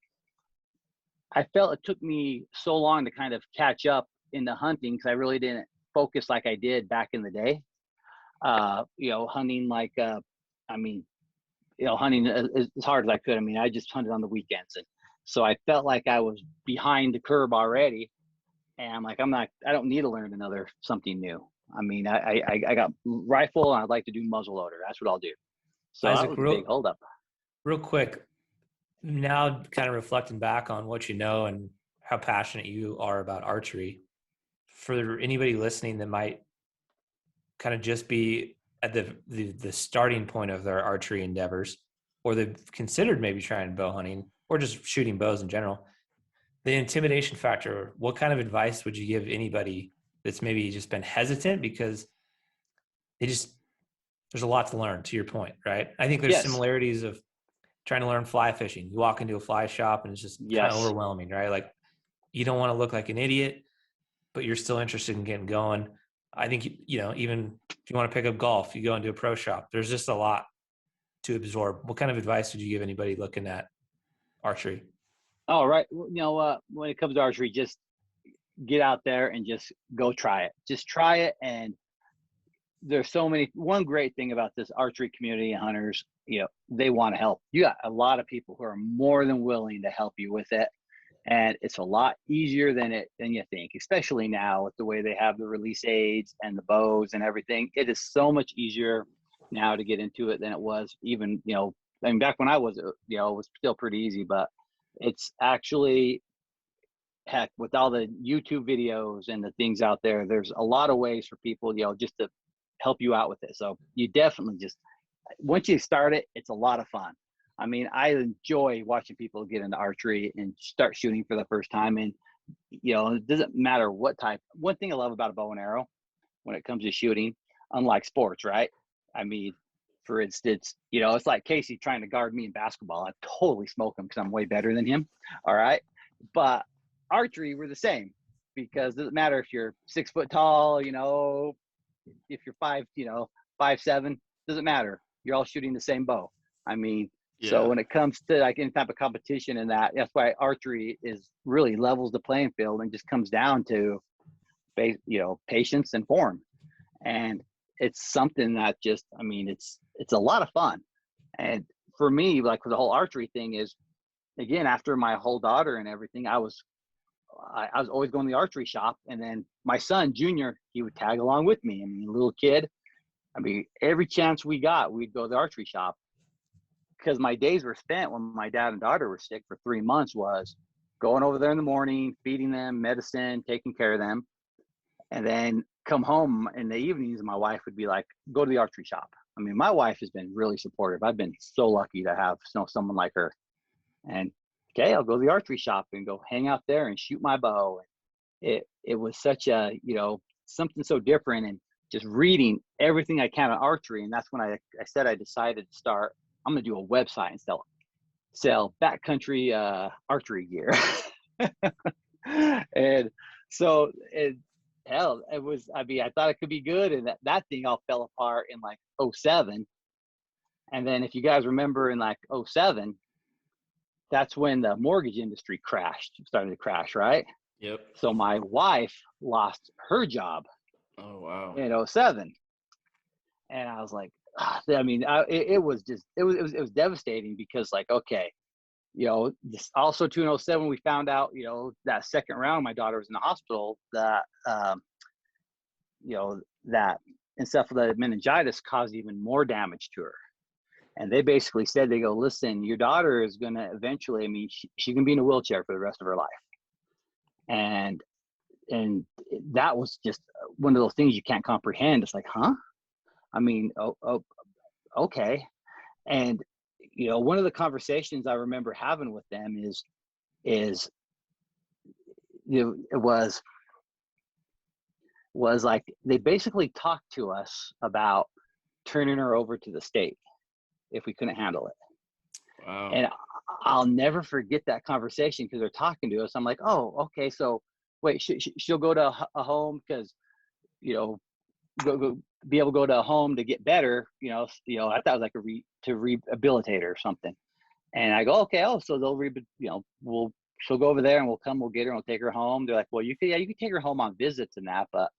I felt it took me so long to kind of catch up in the hunting, because I really didn't focus like I did back in the day. You know, hunting like, hunting as hard as I could. I mean, I just hunted on the weekends. And so I felt like I was behind the curve already. And I'm like, I don't need to learn something new. I mean, I got rifle, and I'd like to do muzzleloader. That's what I'll do. So Isaac, that was a big holdup. Real quick, now kind of reflecting back on what you know and how passionate you are about archery, for anybody listening that might kind of just be at the starting point of their archery endeavors, or they've considered maybe trying bow hunting or just shooting bows in general, the intimidation factor, what kind of advice would you give anybody that's maybe just been hesitant because there's a lot to learn, to your point, right? I think there's similarities of trying to learn fly fishing. You walk into a fly shop and it's just kind of overwhelming, right? Like, you don't want to look like an idiot, but you're still interested in getting going. I think, even if you want to pick up golf, you go into a pro shop, there's just a lot to absorb. What kind of advice would you give anybody looking at archery? Oh, right. When it comes to archery, just get out there and just go try it. Just try it. And there's one great thing about this archery community and hunters, they want to help. You got a lot of people who are more than willing to help you with it. And it's a lot easier than you think, especially now with the way they have the release aids and the bows and everything. It is so much easier now to get into it than it was even, back when I was, it was still pretty easy, but it's actually, heck, with all the YouTube videos and the things out there, there's a lot of ways for people, just to help you out with it. So you definitely once you start it, it's a lot of fun. I mean, I enjoy watching people get into archery and start shooting for the first time. And, you know, it doesn't matter what type. One thing I love about a bow and arrow when it comes to shooting, unlike sports, right? I mean, for instance, you know, it's like Casey trying to guard me in basketball. I totally smoke him because I'm way better than him. All right. But archery, we're the same, because it doesn't matter if you're 6 foot tall, you know, if you're 5'7", doesn't matter. You're all shooting the same bow. I mean, so when it comes to like any type of competition and that's why archery is really levels the playing field and just comes down to, you know, patience and form. And it's something that just, I mean, it's a lot of fun. And for me, like with the whole archery thing is, again, after my whole daughter and everything, I was always going to the archery shop. And then my son, Junior, he would tag along with me. I mean, little kid. I mean, every chance we got, we'd go to the archery shop. Because my days were spent when my dad and daughter were sick for 3 months was going over there in the morning, feeding them medicine, taking care of them. And then come home in the evenings, and my wife would be like, go to the archery shop. I mean, my wife has been really supportive. I've been so lucky to have someone like her. And okay, I'll go to the archery shop and go hang out there and shoot my bow. It was such a, you know, something so different, and just reading everything I can on archery. And that's when I said I decided to start. I'm going to do a website and sell backcountry archery gear. And so it was, I mean, I thought it could be good. And that thing all fell apart in like 2007. And then if you guys remember in like 2007, that's when the mortgage industry started to crash, right? Yep. So my wife lost her job. Oh, wow. In 2007. And I was like, I mean, it was devastating, because like, okay, you know, this also in 2007, we found out, you know, that second round, my daughter was in the hospital, that, you know, that encephalitis meningitis caused even more damage to her. And they basically said, they go, listen, your daughter is going to eventually, I mean, she can be in a wheelchair for the rest of her life. And that was just one of those things you can't comprehend. It's like, huh? I mean, okay. And, you know, one of the conversations I remember having with them is, you know, it was like, they basically talked to us about turning her over to the state if we couldn't handle it. Wow. And I'll never forget that conversation, because they're talking to us. I'm like, oh, okay. So wait, she'll go to a home, because, you know, go be able to go to a home to get better, you know, I thought it was like to rehabilitate her or something. And I go, okay, so they'll you know, she'll go over there and we'll get her and we'll take her home. They're like, well, you could take her home on visits and that, but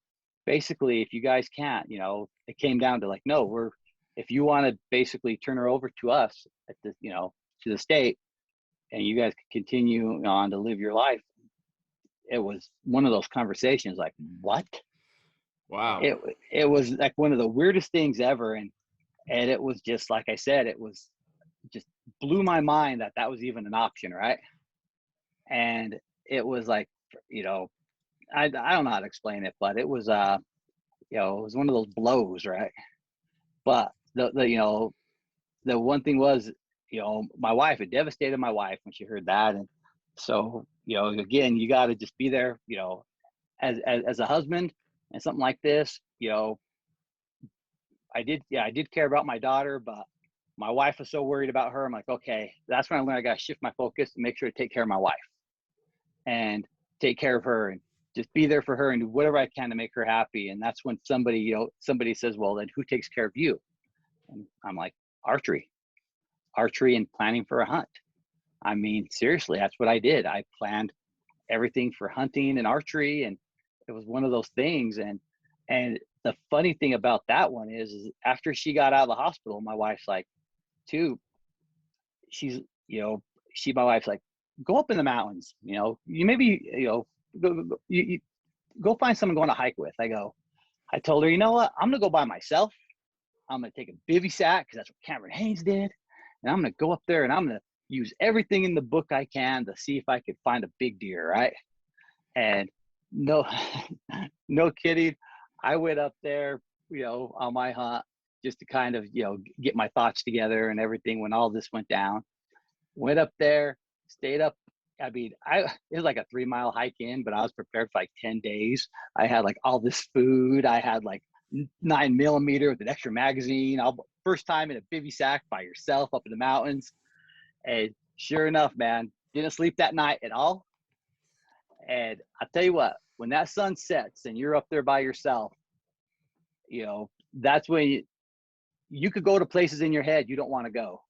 basically if you guys can't, you know, it came down to like, no, if you want to basically turn her over to us at the, you know, to the state, and you guys can continue on to live your life. It was one of those conversations like, what? Wow. It was like one of the weirdest things ever. And it was just, like I said, it was just blew my mind that was even an option. Right. And it was like, you know, I don't know how to explain it, but it was, you know, it was one of those blows. Right. But the you know, the one thing was, you know, it devastated my wife when she heard that. And so, you know, again, you got to just be there, you know, as a husband and something like this, you know, I did care about my daughter, but my wife was so worried about her. I'm like, okay, that's when I learned I got to shift my focus and make sure to take care of my wife and take care of her and just be there for her and do whatever I can to make her happy. And that's when somebody says, well, then who takes care of you? And I'm like, archery and planning for a hunt. I mean, seriously, that's what I did. I planned everything for hunting and archery, and it was one of those things. And the funny thing about that one is after she got out of the hospital, my wife's like, my wife's like, go up in the mountains, you know, you maybe, you know, you go find someone going to hike with. I told her, you know what, I'm going to go by myself. I'm going to take a bivy sack, because that's what Cameron Haynes did. And I'm going to go up there and I'm going to use everything in the book I can to see if I could find a big deer. Right. And no kidding. I went up there, you know, on my hunt just to kind of, you know, get my thoughts together and everything when all this went down. Went up there, stayed up. I mean, it was like a 3-mile hike in, but I was prepared for like 10 days. I had like all this food. I had like 9mm with an extra magazine. First time in a bivy sack by yourself up in the mountains. And sure enough, man, didn't sleep that night at all. And I'll tell you what, when that sun sets and you're up there by yourself, you know, that's when you could go to places in your head you don't want to go.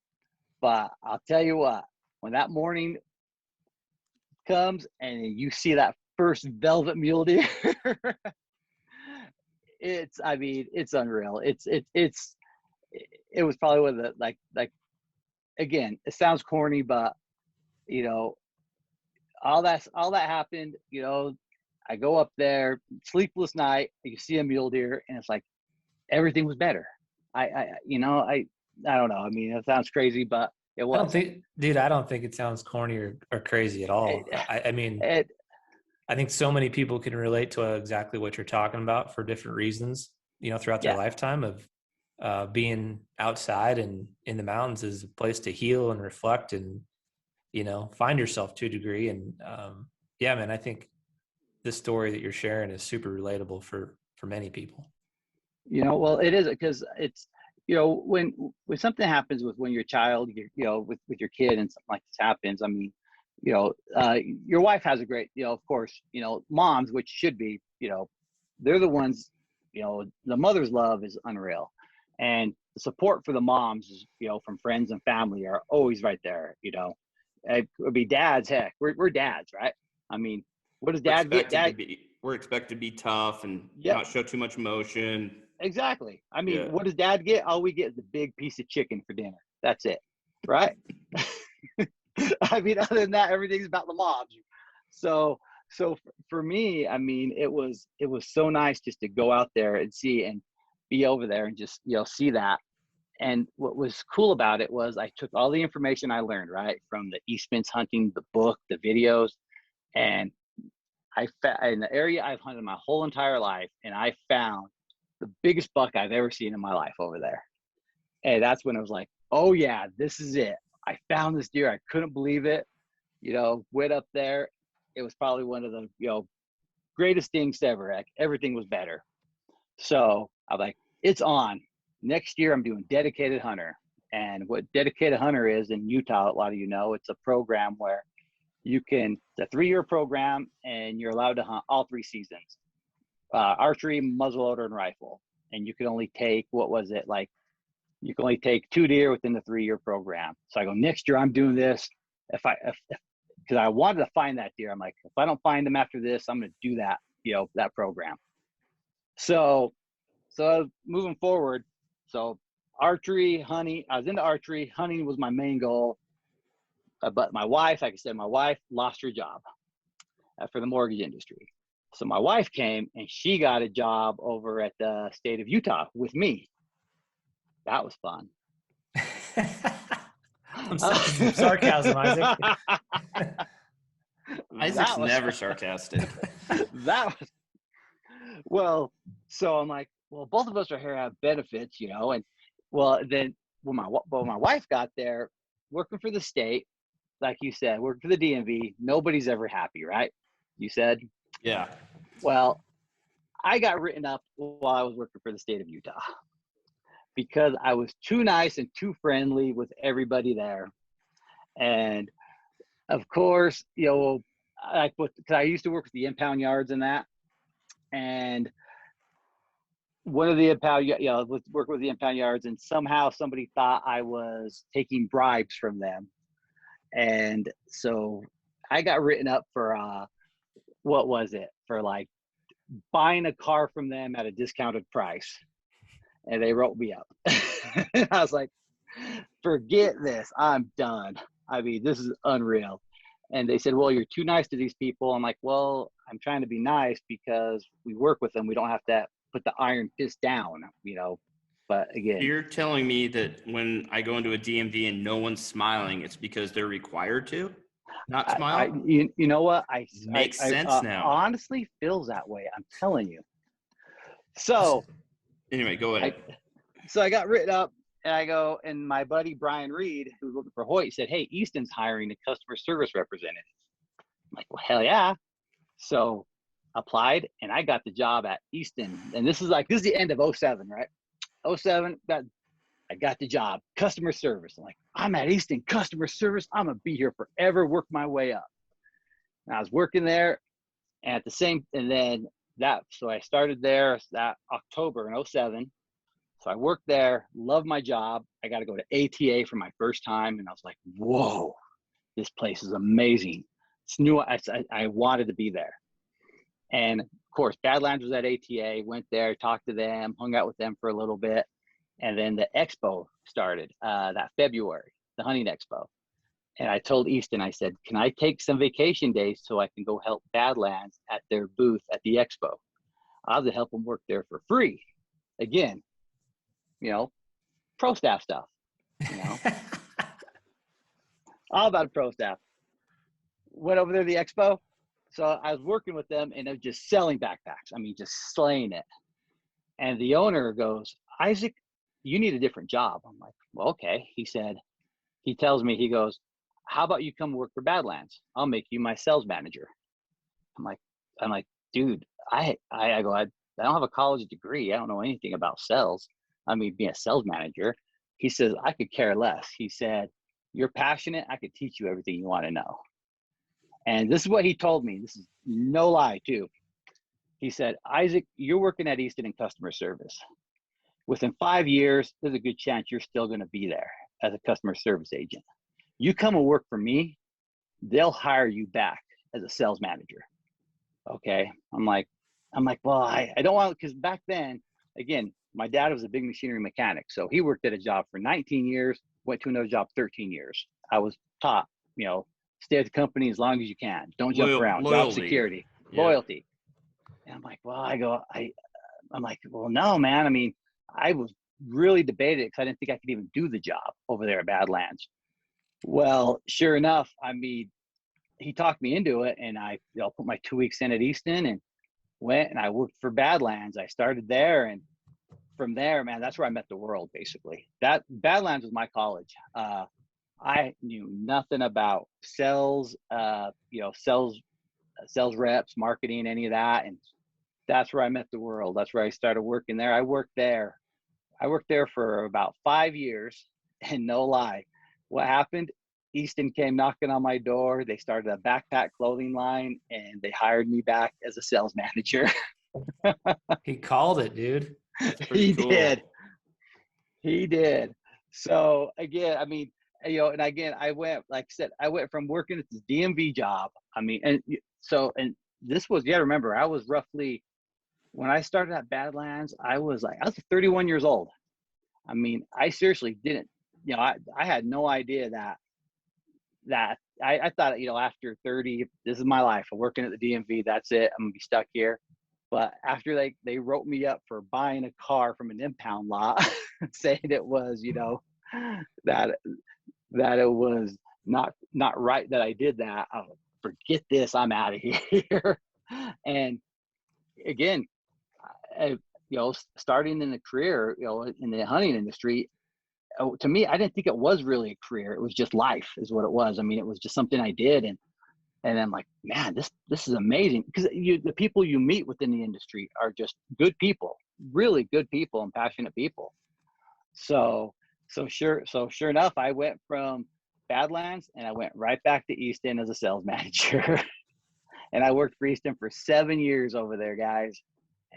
But I'll tell you what, when that morning comes and you see that first velvet mule deer, it's unreal. It was probably one of the like again, it sounds corny, but you know, all that happened. You know, I go up there, sleepless night, you see a mule deer, and it's like everything was better. I don't know. I mean, it sounds crazy, but it was. I don't think it sounds corny or crazy at all. I mean, I think so many people can relate to exactly what you're talking about for different reasons, you know, throughout their lifetime of being outside and in the mountains is a place to heal and reflect and, you know, find yourself to a degree. And yeah, man, I think this story that you're sharing is super relatable for many people. You know, well, it is, because it's, you know, when something happens when you're a child, you know, with your kid and something like this happens, I mean, you know, your wife has a great, you know, of course, you know, moms, which should be, you know, they're the ones, you know, the mother's love is unreal. And the support for the moms, is, you know, from friends and family are always right there, you know. It would be dads, heck, we're dads, right? I mean, what does dad get? We're expected to be tough and Yep. not show too much emotion. Exactly. I mean, what does dad get? All we get is a big piece of chicken for dinner. That's it. Right? I mean, other than that, everything's about the moms. So for me, I mean, it was so nice just to go out there and see and be over there and just, you know, see that. And what was cool about it was I took all the information I learned, right, from the Eastman's hunting, the book, the videos, and in the area I've hunted my whole entire life, and I found the biggest buck I've ever seen in my life over there. And that's when I was like, oh yeah, this is it. I found this deer. I couldn't believe it. You know, went up there. It was probably one of the, you know, greatest things ever. Like, everything was better. So I'm like, it's on. Next year I'm doing dedicated hunter. And what dedicated hunter is in Utah, a lot of you know, it's a program where it's a 3-year program and you're allowed to hunt all 3 seasons. Archery, muzzleloader, and rifle. And you can only take, you can only take 2 deer within the 3-year program. So I go, next year I'm doing this. Because I wanted to find that deer. I'm like, if I don't find them after this, I'm going to do that, you know, that program. So moving forward, so archery, hunting, I was into archery. Hunting was my main goal. But my wife, like I said, my wife lost her job for the mortgage industry. So my wife came and she got a job over at the state of Utah with me. That was fun. I'm some sarcasm, Isaac. Isaac's never sarcastic. Well, so I'm like, well, both of us are here to have benefits, you know. And well, then when my wife got there, working for the state, like you said, working for the DMV, nobody's ever happy, right? You said? Yeah. Well, I got written up while I was working for the state of Utah because I was too nice and too friendly with everybody there. And of course, you know, because I used to work with the impound yards and that. And one of the impound, you know, was working with the impound yards, and somehow somebody thought I was taking bribes from them. And so I got written up for, what was it? For like buying a car from them at a discounted price. And they wrote me up. And I was like, forget this. I'm done. I mean, this is unreal. And they said, well, you're too nice to these people. I'm like, well, I'm trying to be nice because we work with them. We don't have to put the iron fist down, you know. But again, you're telling me that when I go into a DMV and no one's smiling, it's because they're required to not smile? You know what? Makes sense now. Honestly feels that way. I'm telling you. So anyway, go ahead. So I got written up, And I go, and my buddy Brian Reed, who's looking for Hoyt, said, "Hey, Easton's hiring a customer service representative." I'm like, "Well, hell yeah!" So applied, and I got the job at Easton. And this is the end of 07, right? 07, I got the job, customer service. I'm like, I'm at Easton customer service. I'm gonna be here forever. Work my way up. And I was working there, and so I started there that October in 07. So I worked there, loved my job. I got to go to ATA for my first time. And I was like, whoa, this place is amazing. It's new. I wanted to be there. And of course, Badlands was at ATA, went there, talked to them, hung out with them for a little bit. And then the expo started that February, the hunting expo. And I told Easton, I said, can I take some vacation days so I can go help Badlands at their booth at the expo? I'll have to help them work there for free. Again, pro staff stuff, all about pro staff. Went over there to the expo. So I was working with them, and they're just selling backpacks. I mean, just slaying it. And the owner goes, "Isaac, you need a different job." I'm like, "Well, okay." He tells me, he goes, "How about you come work for Badlands? I'll make you my sales manager." I'm like, "Dude, I don't have a college degree. I don't know anything about sales. I mean, being a sales manager." He says, "I could care less." He said, "You're passionate. I could teach you everything you want to know." And this is what he told me. This is no lie, too. He said, "Isaac, you're working at Easton in customer service. Within 5 years, there's a good chance you're still going to be there as a customer service agent. You come and work for me, they'll hire you back as a sales manager." Okay. I'm like, well, I don't want, because back then, again, my dad was a big machinery mechanic. So he worked at a job for 19 years, went to another job 13 years. I was taught, stay at the company as long as you can. Don't jump around. Loyalty. Job security, Yeah. loyalty. And I'm like, well, I'm like, well, no, man. I mean, I was really debated because I didn't think I could even do the job over there at Badlands. Well, sure enough, I mean, he talked me into it, and I put my 2 weeks in at Easton and went and I worked for Badlands. I started there, and from there, man, that's where I met the world, basically. That Badlands was my college. I knew nothing about sales, sales reps, marketing, any of that. And that's where I met the world. That's where I started working there. I worked there for about 5 years, and no lie, what happened? Easton came knocking on my door. They started a backpack clothing line, and they hired me back as a sales manager. He called it, dude. He cool. did. He did. So again, I mean, and again, I went, like I said, I went from working at this DMV job. I mean, and this was, you gotta remember, I was roughly, when I started at Badlands, I was 31 years old. I mean, I seriously didn't, I had no idea that I thought, after 30, this is my life. I'm working at the DMV. That's it. I'm gonna be stuck here. But after they wrote me up for buying a car from an impound lot, saying it was, that it was not right that I did that. I was like, forget this. I'm out of here. And again, starting in the career, in the hunting industry, to me, I didn't think it was really a career. It was just life, is what it was. I mean, it was just something I did, and I'm like, man, this is amazing, because the people you meet within the industry are just good people, really good people and passionate people. So sure enough, I went from Badlands and I went right back to Easton as a sales manager. And I worked for Easton for 7 years over there, guys.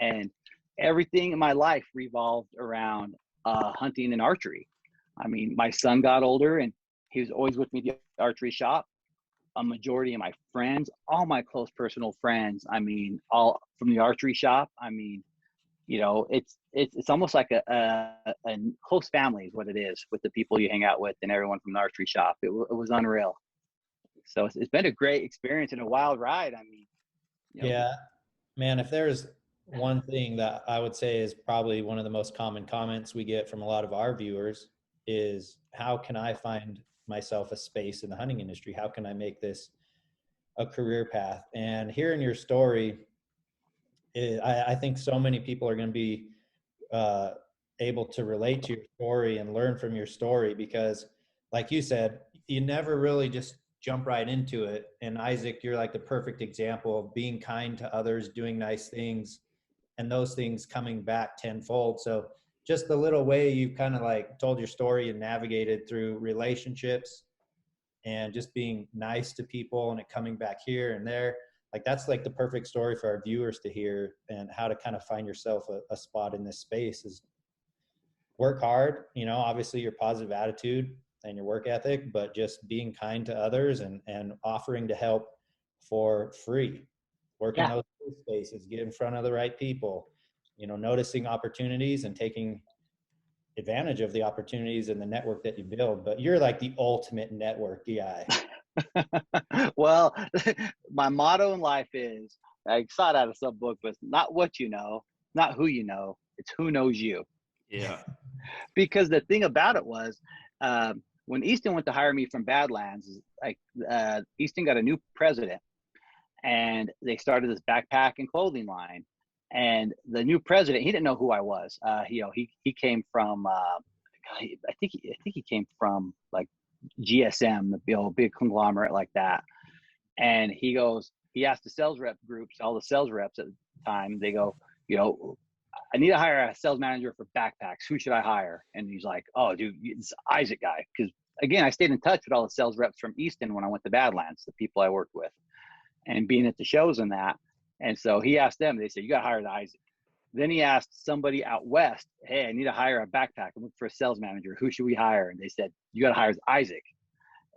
And everything in my life revolved around hunting and archery. I mean, my son got older and he was always with me at the archery shop. A majority of my friends, all my close personal friends, I mean, all from the archery shop. I mean, it's almost like a close family is what it is, with the people you hang out with and everyone from the archery shop. It was unreal. So it's been a great experience and a wild ride. I mean, Yeah, man, if there's one thing that I would say is probably one of the most common comments we get from a lot of our viewers is, how can I find myself a space in the hunting industry? How can I make this a career path? And hearing your story, I think so many people are going to be able to relate to your story and learn from your story, because like you said, you never really just jump right into it. And Isaac, you're like the perfect example of being kind to others, doing nice things, and those things coming back tenfold. So just the little way you kind of like told your story and navigated through relationships and just being nice to people and it coming back here and there, like that's like the perfect story for our viewers to hear, and how to kind of find yourself a spot in this space is work hard, you know, obviously your positive attitude and your work ethic, but just being kind to others and offering to help for free. Work in Yeah. those spaces, get in front of the right people, you know, noticing opportunities and taking advantage of the opportunities and the network that you build. But you're like the ultimate network guy. Well, my motto in life is, I saw it out of some book, but it's not what you know, not who you know, it's who knows you. Yeah. Because the thing about it was, when Easton went to hire me from Badlands, like Easton got a new president, and they started this backpack and clothing line. And the new president, he didn't know who I was. He came from, I think he came from like GSM, the big conglomerate like that. And he asked the sales rep groups, all the sales reps at the time, they go, I need to hire a sales manager for backpacks. Who should I hire? And he's like, oh, dude, it's Isaac guy. Because again, I stayed in touch with all the sales reps from Easton when I went to Badlands, the people I worked with, and being at the shows and that. And so he asked them, they said, you got to hire the Isaac. Then he asked somebody out west, hey, I need to hire a backpack. I'm looking for a sales manager. Who should we hire? And they said, you got to hire Isaac.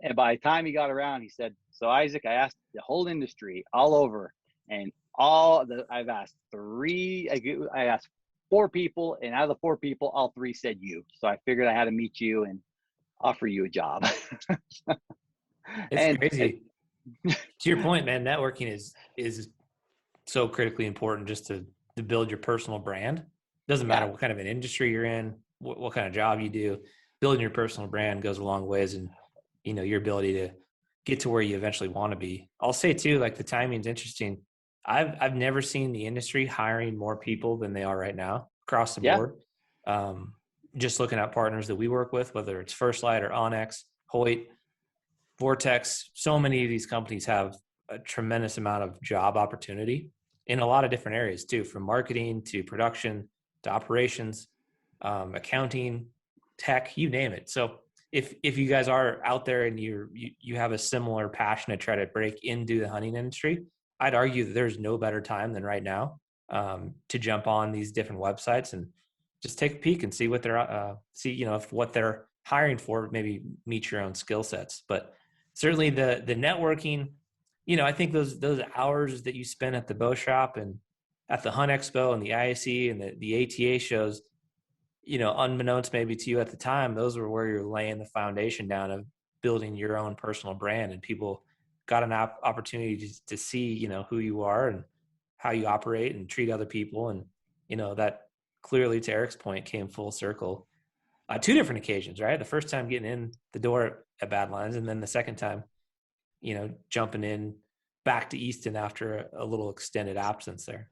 And by the time he got around, he said, so Isaac, I asked the whole industry all over, and I've asked I asked 4 people, and out of the 4 people, all 3 said you. So I figured I had to meet you and offer you a job. It's crazy. To your point, man, networking is so critically important just to build your personal brand. Doesn't matter what kind of an industry you're in, what kind of job you do. Building your personal brand goes a long ways, and your ability to get to where you eventually want to be. I'll say too, like the timing's interesting. I've never seen the industry hiring more people than they are right now across the board. Just looking at partners that we work with, whether it's First Lite or OnX, Hoyt, Vortex, so many of these companies have a tremendous amount of job opportunity in a lot of different areas too, from marketing to production to operations, accounting, tech, you name it. So if you guys are out there and you have a similar passion to try to break into the hunting industry, I'd argue that there's no better time than right now to jump on these different websites and just take a peek and see what they're if what they're hiring for maybe meet your own skill sets. But certainly the networking, I think those hours that you spend at the bow shop and at the Hunt Expo and the ISE and the ATA shows, unbeknownst maybe to you at the time, those were where you're laying the foundation down of building your own personal brand, and people got an opportunity to see, who you are and how you operate and treat other people. And, that clearly, to Eric's point, came full circle. 2 different occasions, right? The first time getting in the door at Badlands, and then the second time, jumping in back to Easton after a little extended absence there.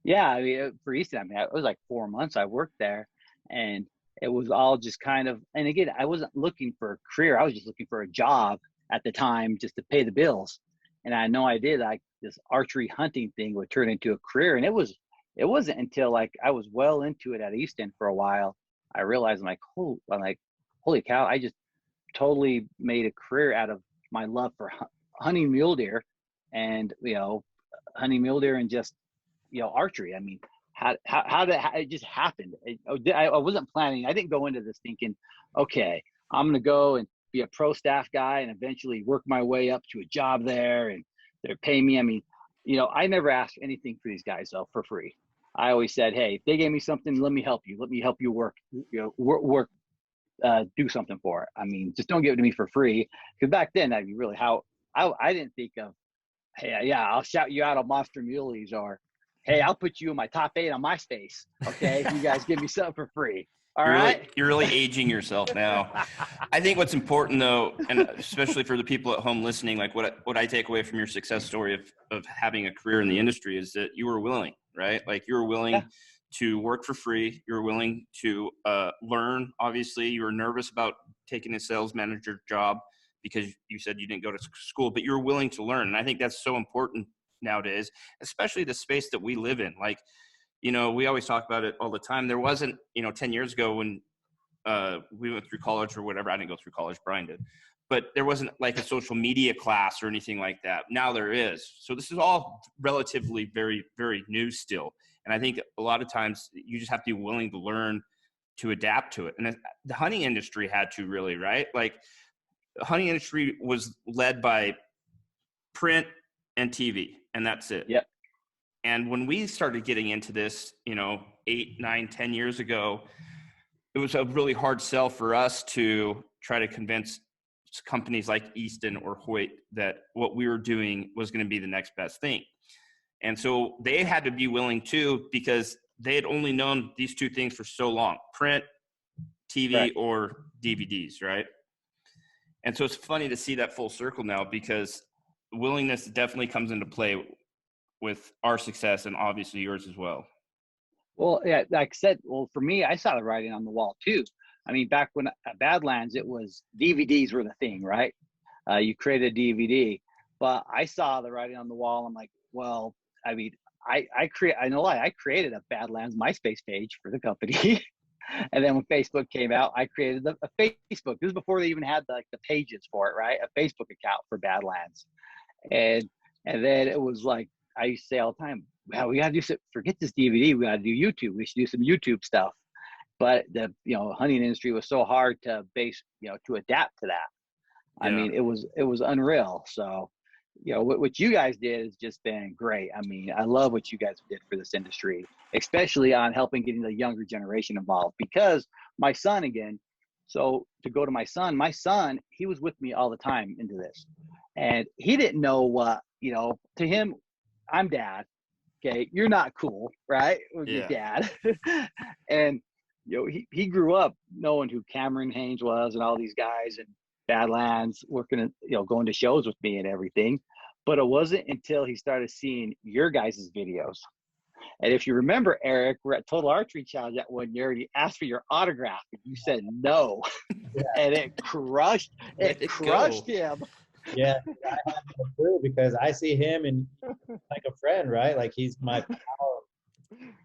Yeah, I mean, for Easton, it was like 4 months I worked there, and it was all just kind of, and again, I wasn't looking for a career. I was just looking for a job at the time just to pay the bills. And I had no idea that this archery hunting thing would turn into a career. And it wasn't until like I was well into it at Easton for a while, I realized I'm like, holy cow, I just totally made a career out of my love for hunting mule deer and, hunting mule deer and just, archery. I mean, how it just happened. I wasn't planning. I didn't go into this thinking, okay, I'm going to go and be a pro staff guy and eventually work my way up to a job there and they're paying me. I mean, I never asked anything for these guys though for free. I always said, hey, if they gave me something, let me help you. Let me help you work, do something for it. I mean, just don't give it to me for free. Because back then, that'd be really how I didn't think of, hey, yeah, I'll shout you out on Monster Muleys, or hey, I'll put you in my top 8 on MySpace. Okay, if you guys give me something for free. You're really aging yourself now. I think what's important though, and especially for the people at home listening, like what I take away from your success story of having a career in the industry is that you were willing, right? Like you were willing to work for free. You're willing to learn. Obviously, you were nervous about taking a sales manager job because you said you didn't go to school, but you're willing to learn. And I think that's so important nowadays, especially the space that we live in. Like, you know, we always talk about it all the time. There wasn't, you know, 10 years ago when we went through college or whatever. I didn't go through college, Brian did. But there wasn't like a social media class or anything like that. Now there is. So this is all relatively very, very new still. And I think a lot of times you just have to be willing to learn to adapt to it. And the hunting industry had to really, right? Like the hunting industry was led by print and TV, and that's it. Yep. And when we started getting into this, you know, 8, 9, 10 years ago, it was a really hard sell for us to try to convince companies like Easton or Hoyt that what we were doing was going to be the next best thing. And so they had to be willing too, because they had only known these two things for so long: print, TV, Right. or DVDs, right? And so it's funny to see that full circle now, because willingness definitely comes into play with our success and obviously yours as well. Well, yeah, like I said, well, for me, I saw the writing on the wall too. I mean, back when at Badlands, it was DVDs were the thing, right? You created a DVD, but I saw the writing on the wall. I'm like, well, I mean, I created a Badlands MySpace page for the company. And then when Facebook came out, I created a Facebook. This was before they even had the pages for it, right? A Facebook account for Badlands. And then it was like, I used to say all the time, well, we got to do some, forget this DVD. We got to do YouTube. We should do some YouTube stuff. But the, you know, hunting industry was so hard to to adapt to that. I mean, it was unreal. So, you know, what you guys did has just been great. I mean, I love what you guys did for this industry, especially on helping getting the younger generation involved, because my son, again, so to go to my son, he was with me all the time into this, and he didn't know what, you know, to him, I'm dad. Okay. You're not cool, right? With your dad. And, you know, he grew up knowing who Cameron Haynes was and all these guys, and Badlands, working at, you know, going to shows with me and everything. But it wasn't until he started seeing your guys' videos. And if you remember, Eric, we're at Total Archery Challenge that one year, and he asked for your autograph, and you said no. And it crushed him. Yeah, I have no clue, because I see him and like a friend, right? Like he's my pal.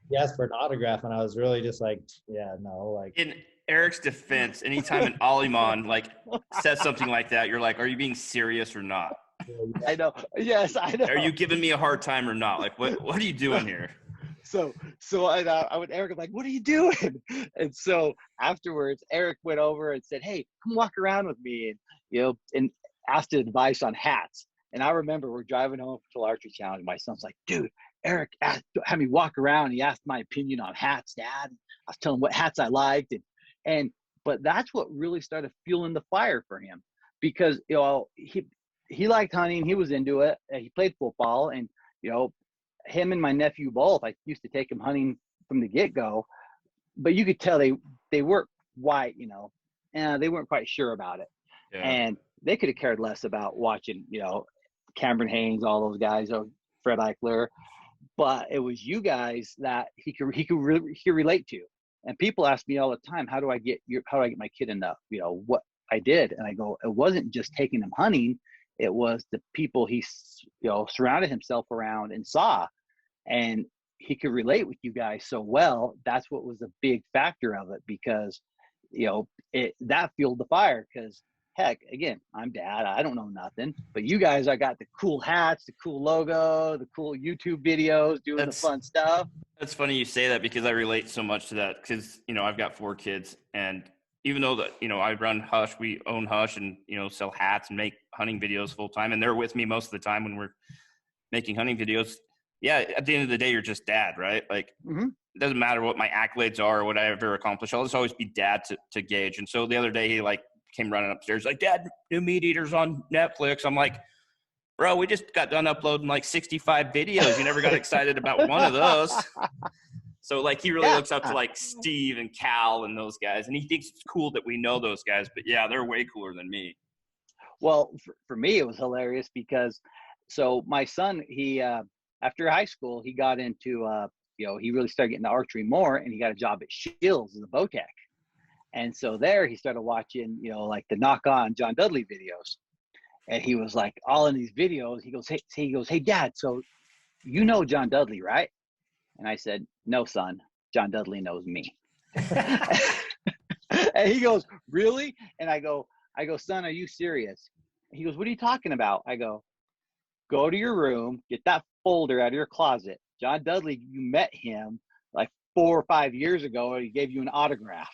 He asked for an autograph, and I was really just like, yeah, no. Like, in Eric's defense, anytime an Aleman like says something like that, you're like, are you being serious or not? I know. Yes, I know. Are you giving me a hard time or not? Like, what are you doing here? So I would, Eric was like, what are you doing? And so afterwards, Eric went over and said, hey, come walk around with me, and, you know, and asked advice on hats. And I remember we're driving home from the Archery Challenge. My son's like, dude, Eric had me walk around. He asked my opinion on hats, Dad. I was telling him what hats I liked. But that's what really started fueling the fire for him, because, you know, he liked hunting. He was into it. He played football, and, you know, him and my nephew both, I used to take him hunting from the get-go, but you could tell they weren't quite, you know, they weren't quite sure about it. Yeah. And they could have cared less about watching, you know, Cameron Haynes, all those guys, Fred Eichler, but it was you guys that he could relate to. And people ask me all the time, how do I get my kid into, you know, what I did? And I go, it wasn't just taking him hunting. It was the people he, you know, surrounded himself around and saw, and he could relate with you guys so well. That's what was a big factor of it, because, you know, that fueled the fire. Because heck, again, I'm dad. I don't know nothing, but you guys, I got the cool hats, the cool logo, the cool YouTube videos, doing the fun stuff. That's funny you say that, because I relate so much to that. Because, you know, I've got 4 kids, and even though that, you know, I run Hush, we own Hush, and, you know, sell hats and make hunting videos full time, and they're with me most of the time when we're making hunting videos. Yeah, at the end of the day, you're just dad, right? Like, It doesn't matter what my accolades are or what I ever accomplish. I'll just always be dad to Gage. And so the other day, he like came running upstairs like, Dad, new Meat Eaters on Netflix. I'm like, bro, we just got done uploading like 65 videos. You never got excited about one of those. So like, he really looks up to like Steve and Cal and those guys. And he thinks it's cool that we know those guys, but yeah, they're way cooler than me. Well, for me, it was hilarious because, so my son, he, after high school, he got into, he really started getting the archery more, and he got a job at Shields as a bow tech. And so there he started watching, like the Knock On John Dudley videos. And he was like, all in these videos, he goes, hey, Dad, so you know John Dudley, right? And I said, no, son, John Dudley knows me. And he goes, really? And I go, son, are you serious? He goes, what are you talking about? I go to your room, get that folder out of your closet. John Dudley, you met him like 4 or 5 years ago, and he gave you an autograph.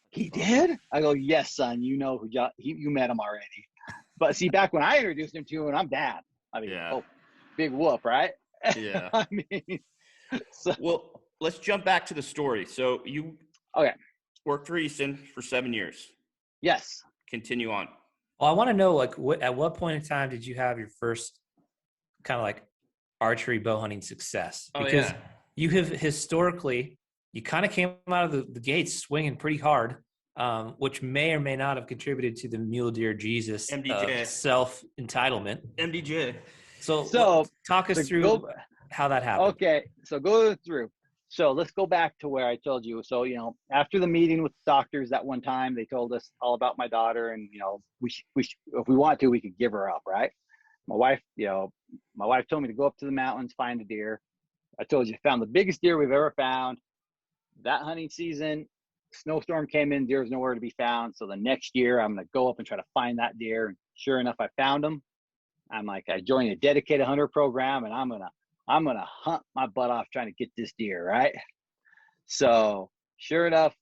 He did? I go, yes, son, you know who you met him already. But see, back when I introduced him to him, I'm Dad. I mean, big whoop, right? Yeah. I mean, well, let's jump back to the story. So you worked for Easton for 7 years. Yes. Continue on. Well, I want to know, like, at what point in time did you have your first kind of like archery bow hunting success? Because you have historically, you kind of came out of the gates swinging pretty hard, which may or may not have contributed to the mule deer Jesus self-entitlement. MDJ. So talk us through how that happened. Okay, so go through. So let's go back to where I told you. So, after the meeting with the doctors that one time, they told us all about my daughter, and, we if we want to, we could give her up, right? My wife told me to go up to the mountains, find a deer. I told you, found the biggest deer we've ever found. That hunting season, snowstorm came in, deer was nowhere to be found. So the next year, I'm going to go up and try to find that deer. And sure enough, I found him. I'm like, I joined a dedicated hunter program, and I'm gonna hunt my butt off trying to get this deer, right? So sure enough,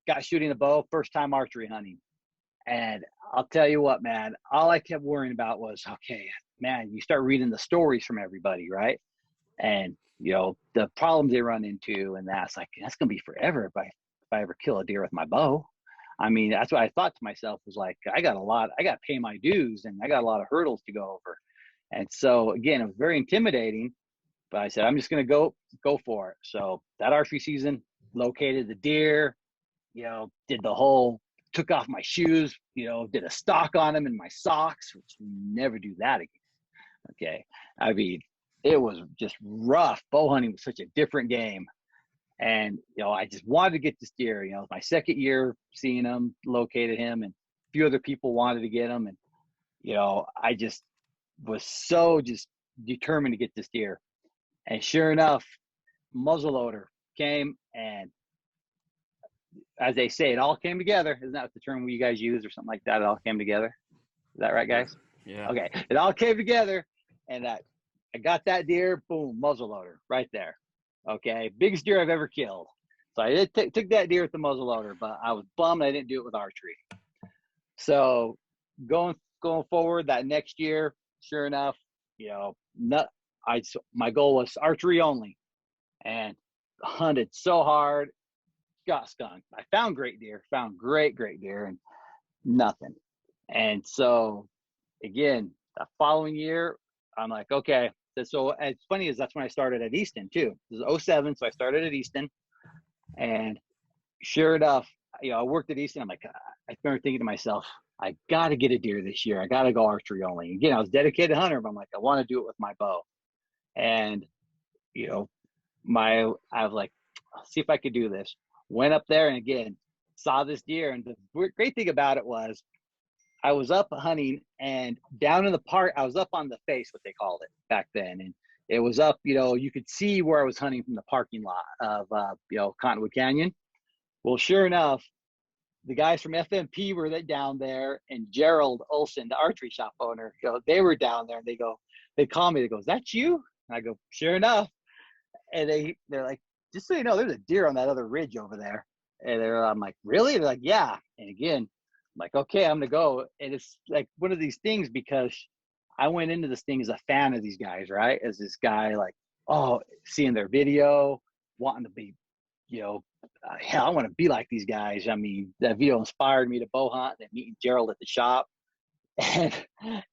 got shooting a bow, first time archery hunting. And I'll tell you what, man, all I kept worrying about was, okay, man, you start reading the stories from everybody, right? And the problems they run into, and that's gonna be forever if I ever kill a deer with my bow. I mean, that's what I thought to myself, was like, I got to pay my dues, and I got a lot of hurdles to go over. And so again, it was very intimidating, but I said, I'm just going to go for it. So that archery season, located the deer, did the whole, took off my shoes, did a stock on them in my socks, which never do that again. Okay. I mean, it was just rough. Bow hunting was such a different game. And, I just wanted to get this deer. It was my second year seeing him, located him, and a few other people wanted to get him. And, I just was so just determined to get this deer. And sure enough, muzzleloader came, and as they say, it all came together. Isn't that the term you guys use or something like that? It all came together. Is that right, guys? Yeah. Okay. It all came together, and I got that deer, boom, muzzleloader right there. Okay, biggest deer I've ever killed. So I did took that deer with the muzzleloader, but I was bummed I didn't do it with archery. So going forward that next year, sure enough, my goal was archery only, and hunted so hard, got skunked. I found great deer, found great deer, and nothing. And so again, the following year, I'm like, okay. So as funny as that's when I started at Easton too. This is 07, so I started at Easton, and sure enough, I worked at Easton. I'm like, I started thinking to myself, I got to get a deer this year. I got to go archery only. Again, I was a dedicated hunter, but I'm like, I want to do it with my bow. And I was like, I'll see if I could do this. Went up there and again saw this deer, and the great thing about it was, I was up hunting, and down in the park, I was up on the face, what they called it back then. And it was up, you could see where I was hunting from the parking lot of, Cottonwood Canyon. Well, sure enough, the guys from FMP were down there, and Gerald Olson, the archery shop owner, they were down there, and they call me, they go, is that you? And I go, sure enough. And they're like, just so you know, there's a deer on that other ridge over there. And I'm like, really? They're like, yeah. And again, I'm like, okay, I'm gonna go. And it's like one of these things, because I went into this thing as a fan of these guys, right? As this guy, like, seeing their video, wanting to be, hell, I want to be like these guys. I mean, that video inspired me to bow hunt, and meeting Gerald at the shop. And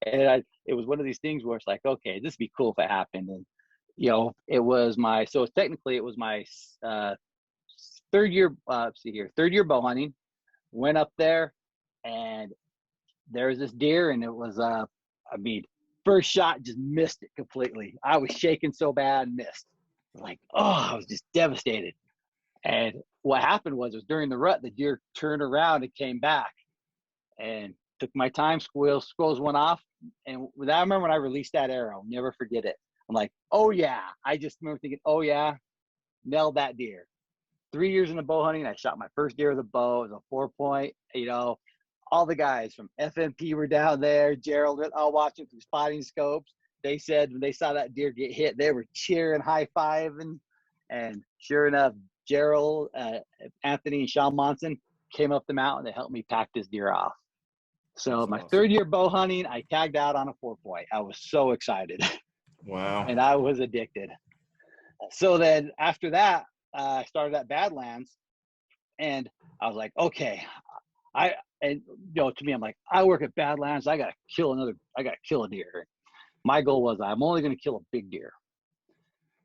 it was one of these things where it's like, okay, this would be cool if it happened. And, it was my third year bow hunting. Went up there, and there was this deer, and it was, first shot, just missed it completely. I was shaking so bad, missed. Like, oh, I was just devastated. And what happened was during the rut, the deer turned around and came back and took my time. Squirrels went off. And I remember when I released that arrow, never forget it. I'm like, oh yeah. I just remember thinking, oh yeah, nailed that deer. 3 years into bow hunting, I shot my first deer with a bow. It was a 4-point, you know, all the guys from FMP were down there. Gerald was all watching through spotting scopes. They said when they saw that deer get hit, they were cheering, high-fiving. And sure enough, Gerald, Anthony, and Sean Monson came up the mountain to help me pack this deer off. So That's my awesome. third year bow hunting, I tagged out on a 4-point. I was so excited. Wow. And I was addicted. So then after that, I started at Badlands, and I was like, okay, to me, I'm like, I work at Badlands. I got to kill a deer. My goal was I'm only going to kill a big deer.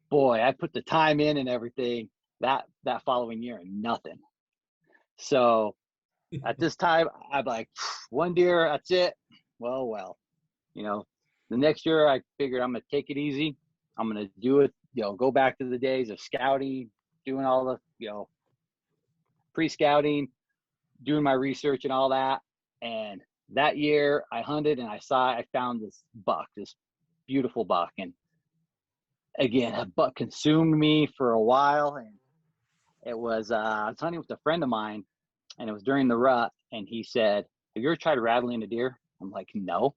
Boy, I put the time in and everything that following year and nothing. So at this time, I'm like, one deer, that's it. Well, you know, the next year I figured I'm going to take it easy. I'm going to do it, go back to the days of scouting, doing all the, pre-scouting, doing my research and all that. And that year I hunted and I found this buck, this beautiful buck. And again, that buck consumed me for a while. And it was, I was hunting with a friend of mine, and it was during the rut. And he said, have you ever tried rattling a deer? I'm like, no.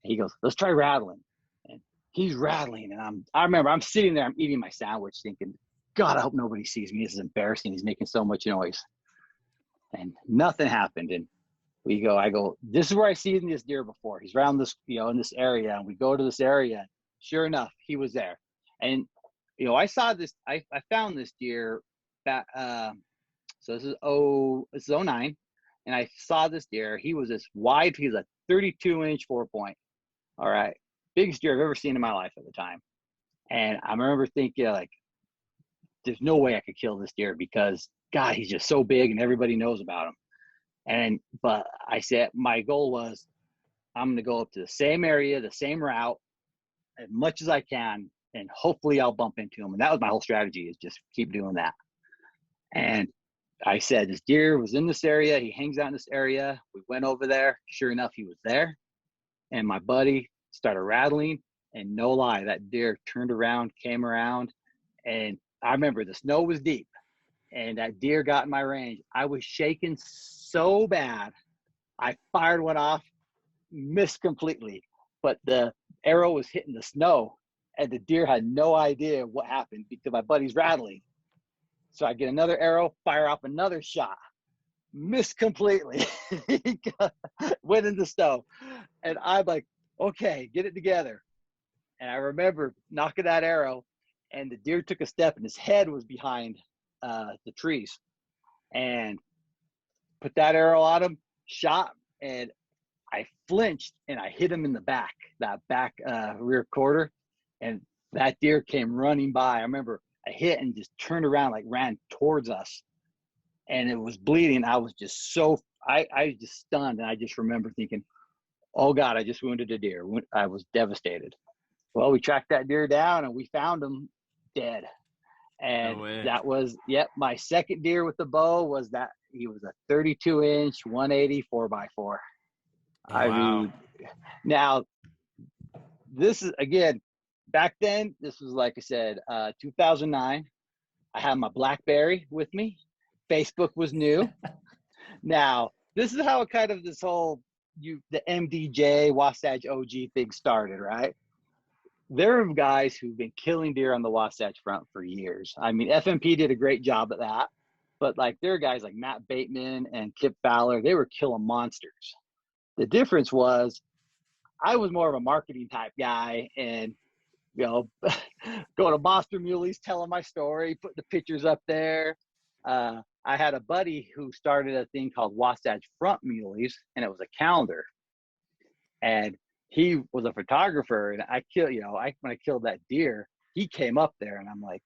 And he goes, let's try rattling. And he's rattling. And I remember I'm sitting there, I'm eating my sandwich thinking, God, I hope nobody sees me. This is embarrassing. He's making so much noise. And nothing happened. And I go, this is where I seen this deer before. He's around this, in this area. And we go to this area. Sure enough, he was there. And, I saw this, I found this deer back, so this is 09. And I saw this deer. He was this wide, he was a 32-inch 4-point. All right. Biggest deer I've ever seen in my life at the time. And I remember thinking, like, there's no way I could kill this deer because, God, he's just so big and everybody knows about him. But I said, my goal was I'm going to go up to the same area, the same route as much as I can, and hopefully I'll bump into him. And that was my whole strategy, is just keep doing that. And I said, this deer was in this area. He hangs out in this area. We went over there. Sure enough, he was there. And my buddy started rattling. And no lie, that deer turned around, came around. And I remember the snow was deep. And that deer got in my range. I was shaking so bad. I fired one off, missed completely. But the arrow was hitting the snow. And the deer had no idea what happened because my buddy's rattling. So I get another arrow, fire off another shot, missed completely, went in the snow. And I'm like, okay, get it together. And I remember knocking that arrow, and the deer took a step and his head was behind the trees. And put that arrow on him, shot, and I flinched and I hit him in the back, that back rear quarter. And that deer came running by. I remember I hit and just turned around, like ran towards us, and it was bleeding. I was just I was just stunned. And I just remember thinking, oh God, I just wounded a deer. I was devastated. Well, we tracked that deer down and we found him dead. And that was, my second deer with the bow was that. He was a 32-inch 180 4x4. Wow. I mean, now this is, again, back then, this was, like I said, 2009. I had my BlackBerry with me. Facebook was new. Now, this is how kind of this whole the MDJ Wasatch OG thing started, right? There are guys who've been killing deer on the Wasatch Front for years. I mean, FMP did a great job at that. But like, there are guys like Matt Bateman and Kip Fowler. They were killing monsters. The difference was I was more of a marketing type guy, and going to Monster Muleys, telling my story, putting the pictures up there. I had a buddy who started a thing called Wasatch Front Muleys, and it was a calendar. And he was a photographer, and I killed, when I killed that deer, he came up there, and I'm like,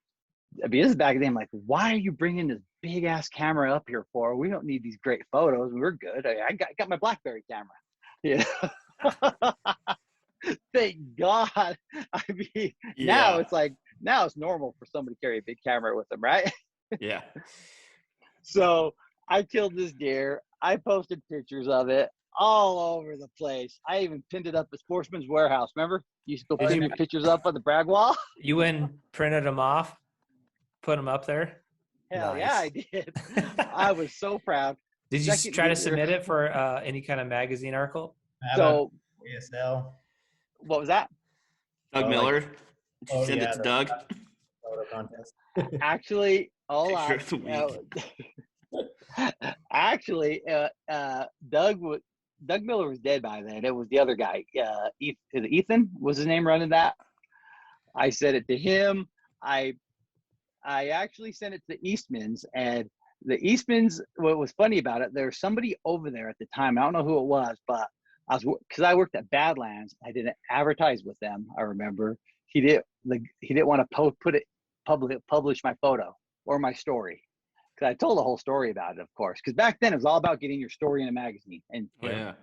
I mean, this is back then. I'm like, why are you bringing this big ass camera up here for? We don't need these great photos. We're good. I got my BlackBerry camera. Yeah. Thank God. I mean, now it's like Now it's normal for somebody to carry a big camera with them, right? Yeah. So I killed this deer. I posted pictures of it all over the place. I even pinned it up at Sportsman's Warehouse. Remember? You used to go pin your pictures up on the brag wall? You went and printed them off, put them up there. Hell Nice. yeah, I did. I was so proud. Did you Second try to year- submit it for any kind of magazine article? So ASL. what was that? Doug Oh, Miller. like- Did you send it to the Doug? photo contest. Actually, hold on. Picture of the Actually, Doug Miller was dead by then. It was the other guy. Ethan was his name running that. I sent it to him. I actually sent it to the Eastmans, and the Eastmans. What was funny about it? There was somebody over there at the time. I don't know who it was, but because I worked at Badlands. I didn't advertise with them. I remember he didn't want to publish my photo or my story. Because I told the whole story about it, of course. Because back then it was all about getting your story in a magazine, and Yeah.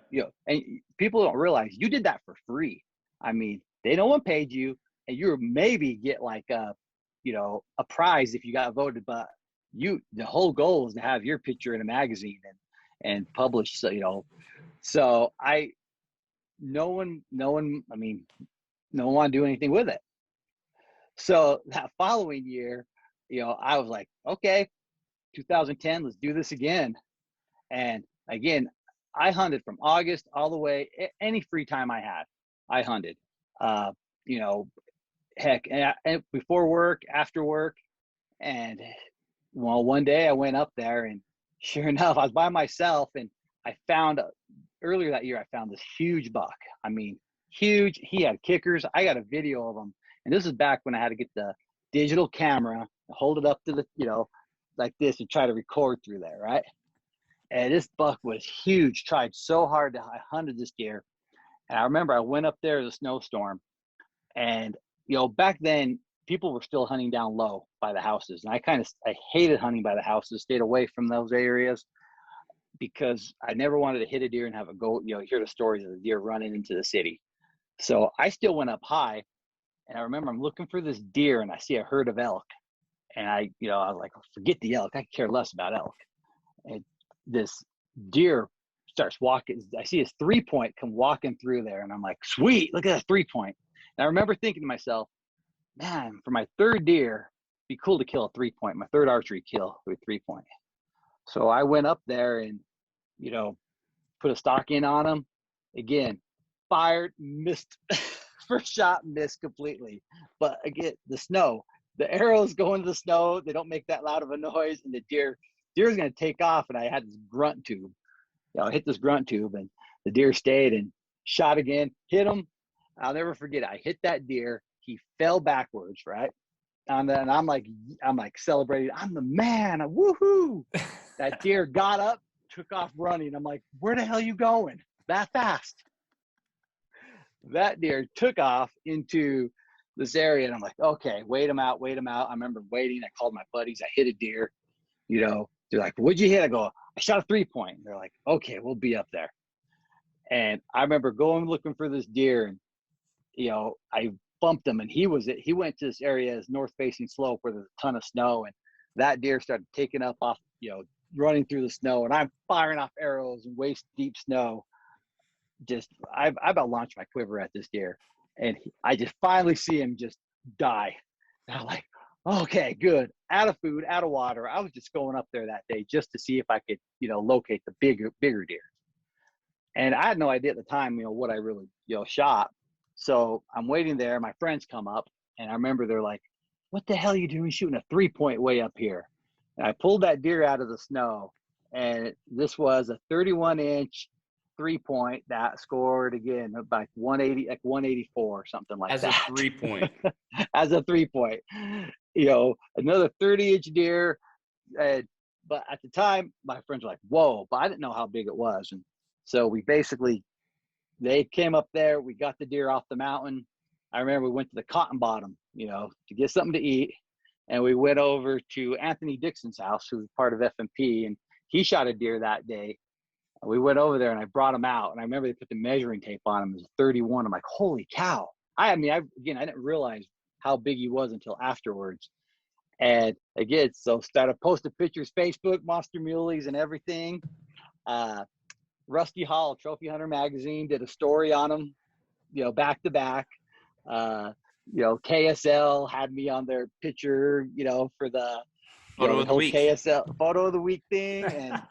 and people don't realize you did that for free. I mean, no one paid you, and you maybe get like a prize if you got voted, but the whole goal is to have your picture in a magazine and published. So so no one wanted to do anything with it. So that following year, I was like, okay. 2010, let's do this again. And again, I hunted from August all the way, any free time I had, I hunted. Heck, and before work, after work. And well, one day I went up there, and sure enough, I was by myself, and I found earlier that year, I found this huge buck. I mean, huge. He had kickers. I got a video of him. And this is back when I had to get the digital camera, hold it up to the, like this, and try to record through there, right? And this buck was huge. Tried so hard I hunted this deer. And I remember I went up there in a snowstorm, and back then people were still hunting down low by the houses, and I hated hunting by the houses. Stayed away from those areas because I never wanted to hit a deer and have it go. Hear the stories of the deer running into the city. So I still went up high, and I remember I'm looking for this deer, and I see a herd of elk. And I was like, forget the elk. I care less about elk. And this deer starts walking. I see his 3-point come walking through there. And I'm like, sweet, look at that 3-point. And I remember thinking to myself, man, for my third deer, it'd be cool to kill a 3-point, my third archery kill with a 3-point. So I went up there and, put a stock in on him. Again, fired, missed. First shot, missed completely. But again, the snow. The arrows go into the snow. They don't make that loud of a noise, and the deer's going to take off. And I had this grunt tube. I hit this grunt tube, and the deer stayed and shot again. Hit him. I'll never forget it. I hit that deer. He fell backwards, right? And I'm like celebrating. I'm the man. Woohoo! That deer got up, took off running. I'm like, where the hell are you going that fast? That deer took off into this area, and I'm like, okay, wait him out. I remember waiting. I called my buddies. I hit a deer. They're like, what'd you hit? I go, I shot a 3-point. They're like, okay, we'll be up there. And I remember going looking for this deer, and I bumped him, and he went to this area, this north-facing slope where there's a ton of snow, and that deer started taking up off, running through the snow, and I'm firing off arrows in waist-deep snow. I about launched my quiver at this deer. And I just finally see him just die. And I'm like, okay, good. Out of food, out of water. I was just going up there that day just to see if I could, locate the bigger deer. And I had no idea at the time, what I really, shot. So I'm waiting there. My friends come up, and I remember they're like, what the hell are you doing shooting a 3-point way up here? And I pulled that deer out of the snow, and this was a 31-inch 3-point that scored again like 180, like 184 or something like As that. a 3-point. As a 3-point. Another 30-inch deer. But at the time, my friends were like, whoa, but I didn't know how big it was. And so they came up there. We got the deer off the mountain. I remember we went to the Cotton Bottom, to get something to eat. And we went over to Anthony Dixon's house, who was part of FMP, and he shot a deer that day. We went over there, and I brought him out, and I remember they put the measuring tape on him. It was 31. I'm like, holy cow. I didn't realize how big he was until afterwards. And again, so started posting pictures, Facebook, monster muleys and everything. Rusty Hall, Trophy Hunter magazine, did a story on him, back to back. KSL had me on their picture, for the Photo of the whole week. KSL photo of the week thing. And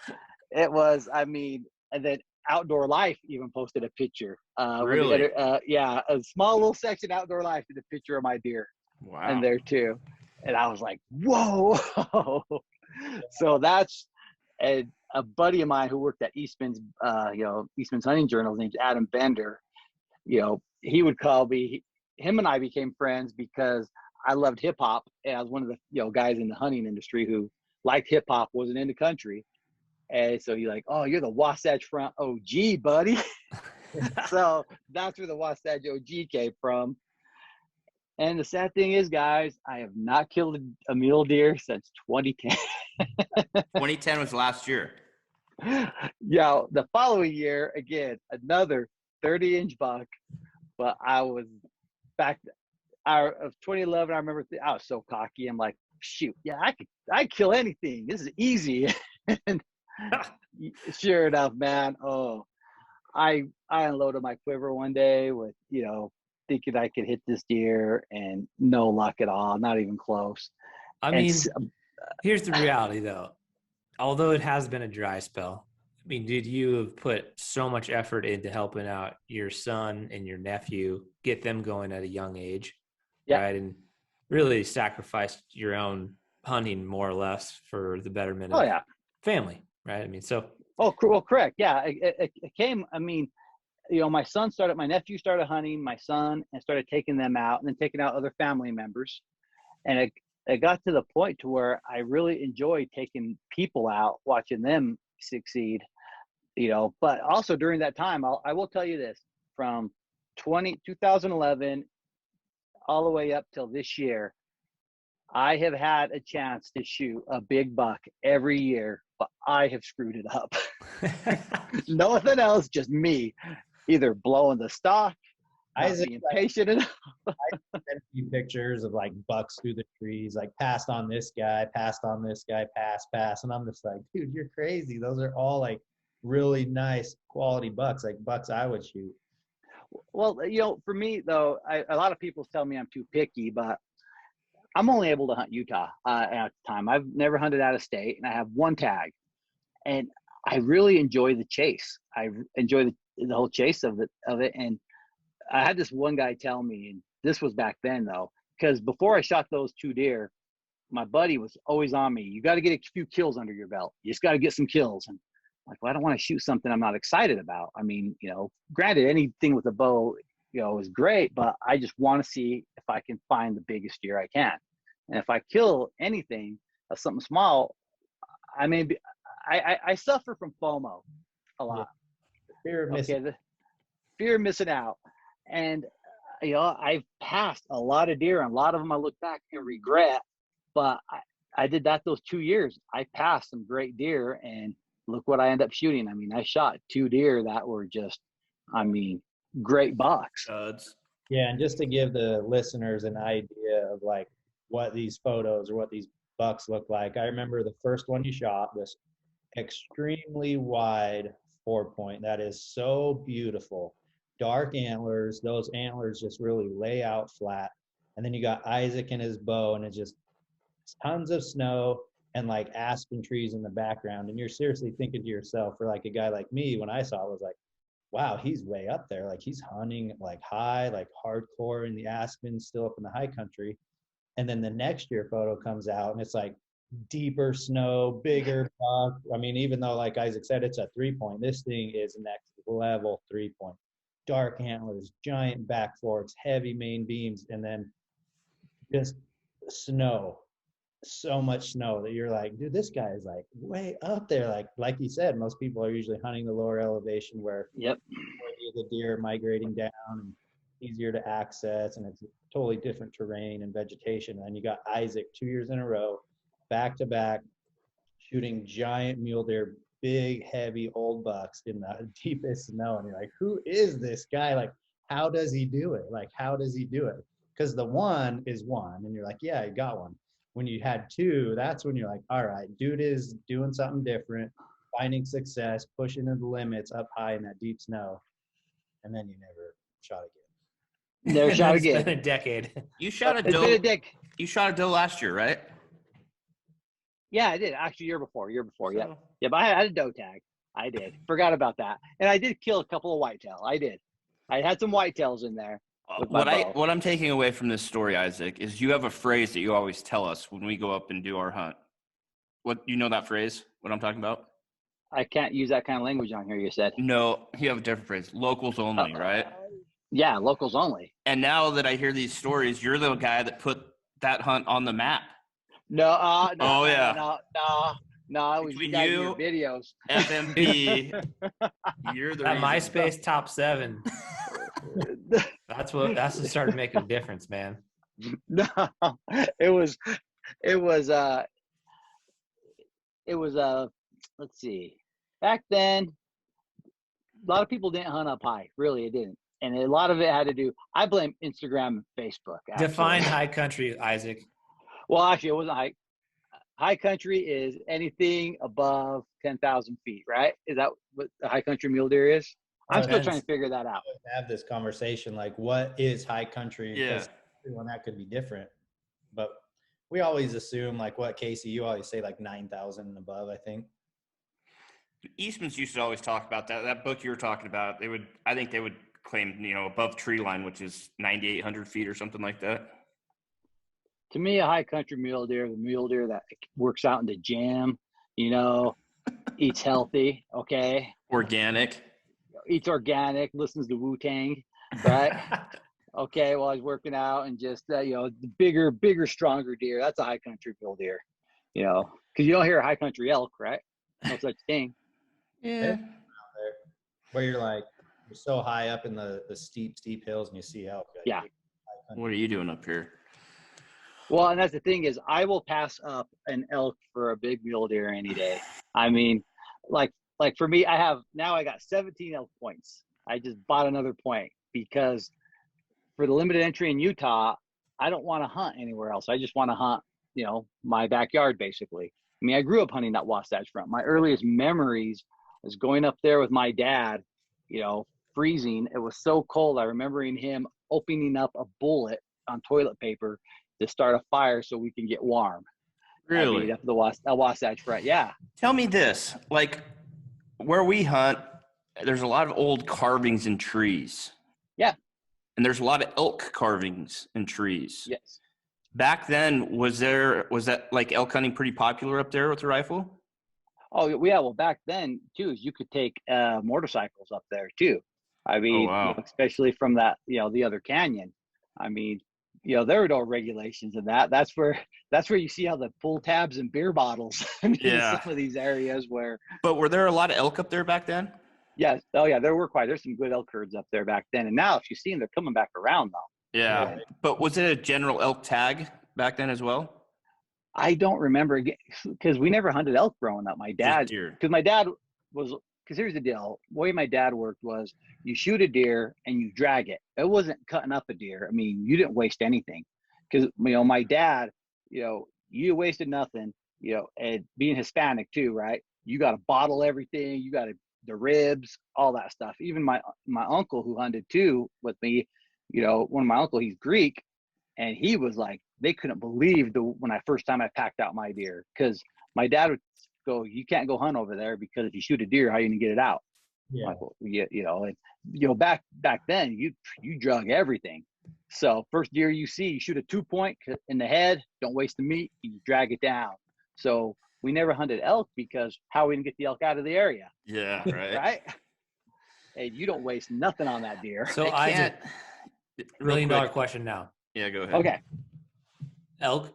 it was, and then Outdoor Life even posted a picture. Really? Yeah, a small little section, Outdoor Life, did a picture of my deer. Wow. And there too. And I was like, whoa. So that's a buddy of mine who worked at Eastman's, Eastman's Hunting Journal. His name's Adam Bender. He would call me. Him and I became friends because I loved hip hop, and I was one of the guys in the hunting industry who liked hip hop, wasn't in the country. And so you're like, oh, you're the Wasatch Front OG, buddy. So that's where the Wasatch OG came from. And the sad thing is, guys, I have not killed a mule deer since 2010. 2010 was last year. Yeah, the following year, again, another 30-inch buck. But I was back of 2011. I remember I was so cocky. I'm like, shoot, yeah, I kill anything. This is easy. And sure enough, man. Oh, I unloaded my quiver one day with thinking I could hit this deer, and no luck at all, not even close. I mean, here's the reality though. Although it has been a dry spell, I mean, dude, you have put so much effort into helping out your son and your nephew, get them going at a young age, right? And really sacrificed your own hunting more or less for the betterment of family, right? I mean, so. Oh, well, correct. Yeah, it came, my nephew started hunting my son and started taking them out, and then taking out other family members. And it got to the point to where I really enjoyed taking people out, watching them succeed, but also during that time, I will tell you this, from 2011 all the way up till this year, I have had a chance to shoot a big buck every year, but I have screwed it up. Nothing else, just me. Either blowing the stock, being patient enough. I sent a few pictures of like bucks through the trees, like passed on this guy, pass. And I'm just like, dude, you're crazy. Those are all like really nice quality bucks, like bucks I would shoot. Well, for me though, a lot of people tell me I'm too picky, but I'm only able to hunt Utah at the time. I've never hunted out of state, and I have one tag, and I really enjoy the chase. I enjoy the whole chase of it. And I had this one guy tell me, and this was back then though, because before I shot those 2 deer, my buddy was always on me. You got to get a few kills under your belt. You just got to get some kills. And I'm like, well, I don't want to shoot something I'm not excited about. I mean, granted, anything with a bow, is great, but I just want to see if I can find the biggest deer I can. And if I kill anything, something small, I suffer from FOMO a lot. Fear of missing out. And, I've passed a lot of deer, and a lot of them I look back and regret, but I did that those 2 years. I passed some great deer, and look what I ended up shooting. I mean, I shot 2 deer that were just, great bucks. Yeah, and just to give the listeners an idea of like what these photos or what these bucks look like, I remember the first one you shot, this extremely wide 4-point that is so beautiful. Dark antlers, those antlers just really lay out flat. And then you got Isaac and his bow, and it's just tons of snow and like aspen trees in the background. And you're seriously thinking to yourself, for like a guy like me, when I saw it, was like, wow, he's way up there. Like he's hunting like high, like hardcore in the aspens, still up in the high country. And then the next year photo comes out, and it's like deeper snow, bigger buck. I mean, even though like Isaac said, it's a 3-point, this thing is next level 3-point. Dark antlers, giant back forks, heavy main beams, and then just snow. So much snow that you're like, dude, this guy is like way up there. Like you said, most people are usually hunting the lower elevation where the deer are migrating down and easier to access, and it's totally different terrain and vegetation. And you got Isaac 2 years in a row, back to back, shooting giant mule deer, big, heavy old bucks in the deepest snow. And you're like, who is this guy? Like, how does he do it? Like, how does he do it? because the one is one, and you're like, yeah, you got one. When you had two, that's when you're like, all right, dude is doing something different, finding success, pushing to the limits up high in that deep snow, and then you never shot again. Never And shot then it's again. been a decade. You shot a It's been doe. a dick. You shot a doe last year, right? Yeah, I did. Actually, year before. Yeah. So- Yeah, but I had a doe tag. I did. Forgot about that. And I did kill a couple of whitetail. I did. I had some whitetails in there. With my bow. What I'm taking away from this story, Isaac, is you have a phrase that you always tell us when we go up and do our hunt. What, you know that phrase? What I'm talking about? I can't use that kind of language on here, you said. No, you have a different phrase. Locals only, right? Yeah, locals only. And now that I hear these stories, you're the guy that put that hunt on the map. No, no, Oh, no, yeah. no, it was Between you guys in you- your videos. FMP, you're the That reason. MySpace top 7. That's what started making a difference, man. No, it was let's see. Back then, a lot of people didn't hunt up high. Really, it didn't. And a lot of it had to do, I blame Instagram and Facebook. Actually. Define high country, Isaac. Well, actually, it wasn't high. High country is anything above 10,000 feet, right? Is that what the high country mule deer is? I'm still Depends. trying to figure that out. Have this conversation, like, what is high country? Yeah. Because everyone that could be different, but we always assume, like, what Casey, you always say like 9,000 and above, I think. Eastman's used to always talk about that. That book you were talking about, I think they would claim, above tree line, which is 9,800 feet or something like that. To me, a high country mule deer, the mule deer that works out in the gym, eats healthy, okay? Organic. Eats organic, listens to Wu-Tang, right? Okay, while he's working out, and just, the bigger, stronger deer. That's a high country mule deer, because you don't hear a high country elk, right? No such thing. Yeah. Where you're like, you're so high up in the steep hills and you see elk. Like, Yeah. What are you doing up here? Well, and that's the thing is, I will pass up an elk for a big mule deer any day. I mean, like for me, I got 17 elk points. I just bought another point because for the limited entry in Utah, I don't want to hunt anywhere else. I just want to hunt, my backyard, basically. I mean, I grew up hunting that Wasatch Front. My earliest memories was going up there with my dad, freezing. It was so cold. I remembering him opening up a bullet on toilet paper to start a fire so we can get warm. Really? I mean, up the Wasatch Front. Yeah. Tell me this, like where we hunt, there's a lot of old carvings in trees. Yeah. And there's a lot of elk carvings in trees. Yes. Back then, was that like elk hunting pretty popular up there with the rifle? Oh yeah. Well, back then too, you could take motorcycles up there too. I mean, wow. Especially from that, the other canyon. I mean, there were no regulations in that. That's where you see how the pull tabs and beer bottles in some of these areas where. But were there a lot of elk up there back then? Yes. Oh yeah, there were quite. There's some good elk herds up there back then. And now if you see them, they're coming back around though. Yeah. Yeah. But was it a general elk tag back then as well? I don't remember because we never hunted elk growing up. My dad, because my dad was. Because here's the deal. The way my dad worked was you shoot a deer and you drag it. It wasn't cutting up a deer. I mean, you didn't waste anything. Because, my dad, you wasted nothing, and being Hispanic too, right? You got to bottle everything. You got the ribs, all that stuff. Even my uncle who hunted too with me, one of my uncle, he's Greek. And he was like, they couldn't believe when I first time I packed out my deer. Because my dad would go, you can't go hunt over there because if you shoot a deer, how are you gonna get it out? Yeah. Like, well, back then you drug everything. So first deer you see, you shoot a 2-point in the head, don't waste the meat, you drag it down. So we never hunted elk because how are we gonna get the elk out of the area? Yeah, right. Right? And you don't waste nothing on that deer. So Isaac, $1 million question now. Yeah, go ahead. Okay. Elk,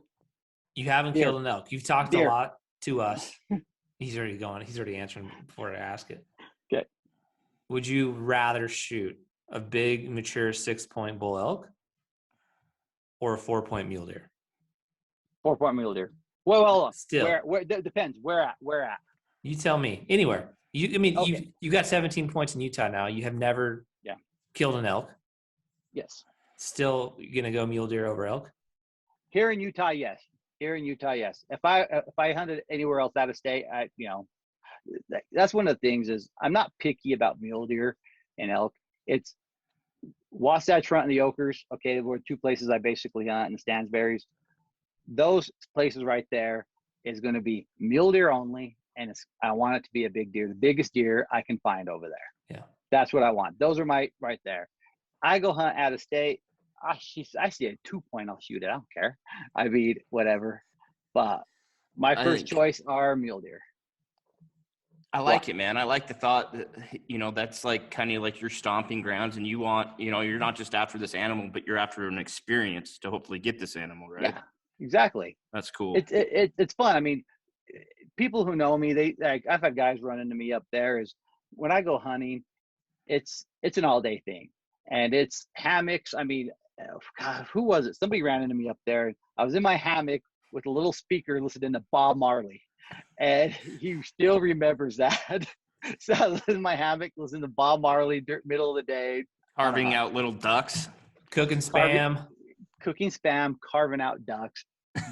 you haven't Deer. killed an elk. You've talked Deer. a lot to us. He's already answering before I ask it. Okay. Would you rather shoot a big, mature 6-point bull elk or a 4-point mule deer? 4-point mule deer. Well, hold on. Still. Where depends. Where at? You tell me. Anywhere. Okay. You got 17 points in Utah now. You have never killed an elk. Yes. Still gonna go mule deer over elk? Here in Utah, yes. Here in Utah, yes. If I hunted anywhere else out of state, that's one of the things is I'm not picky about mule deer and elk. It's Wasatch Front and the Okers. Okay, were two places I basically hunt, and Stansberry's. Those places right there is going to be mule deer only, and I want it to be a big deer, the biggest deer I can find over there. Yeah, that's what I want. Those are my right there. I go hunt out of state. I see a 2-point, I'll shoot it. I don't care. I mean, whatever. But my first choice are mule deer. I like it, man. I like the thought that, that's like kind of like your stomping grounds, and you want, you're not just after this animal, but you're after an experience to hopefully get this animal, right? Yeah, exactly. That's cool. It's fun. I mean, people who know me, I've had guys run into me up there. Is when I go hunting, it's an all day thing, and it's hammocks. I mean, God, who was it? Somebody ran into me up there. I was in my hammock with a little speaker listening to Bob Marley. And he still remembers that. So I was in my hammock, listening to Bob Marley, middle of the day. Carving out little ducks. Cooking spam. Cooking spam, carving out ducks.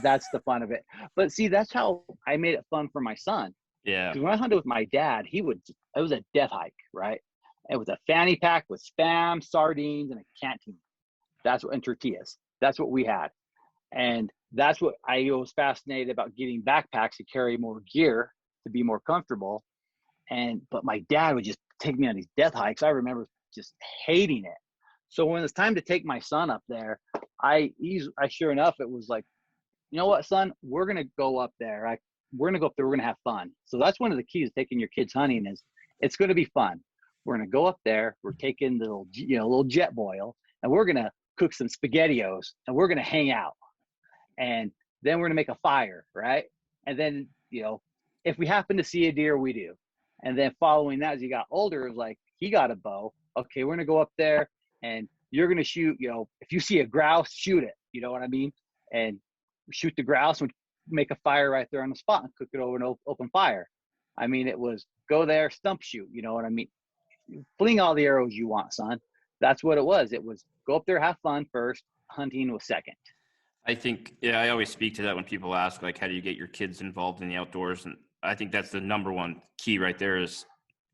That's the fun of it. But see, that's how I made it fun for my son. Yeah. Because when I hunted with my dad, it was a death hike, right? It was a fanny pack with spam, sardines, and a canteen. And tortillas. That's what we had. And that's what I was fascinated about, getting backpacks to carry more gear to be more comfortable. But my dad would just take me on these death hikes. I remember just hating it. So when it's time to take my son up there, I sure enough, it was like, you know what, son, we're going to go up there. We're going to go up there. We're going to have fun. So that's one of the keys to taking your kids hunting is it's going to be fun. We're going to go up there. We're taking the little jet boil, and we're going to cook some SpaghettiOs, and we're going to hang out. And then we're going to make a fire, right? And then, if we happen to see a deer, we do. And then following that, as he got older, it was like, he got a bow. Okay, we're going to go up there, and you're going to shoot, if you see a grouse, shoot it. You know what I mean? And shoot the grouse and make a fire right there on the spot and cook it over an open fire. I mean, it was go there, stump shoot. You know what I mean? Fling all the arrows you want, son. That's what it was. It was go up there, have fun first. Hunting was second. I think, I always speak to that when people ask, like, how do you get your kids involved in the outdoors? And I think that's the number one key right there is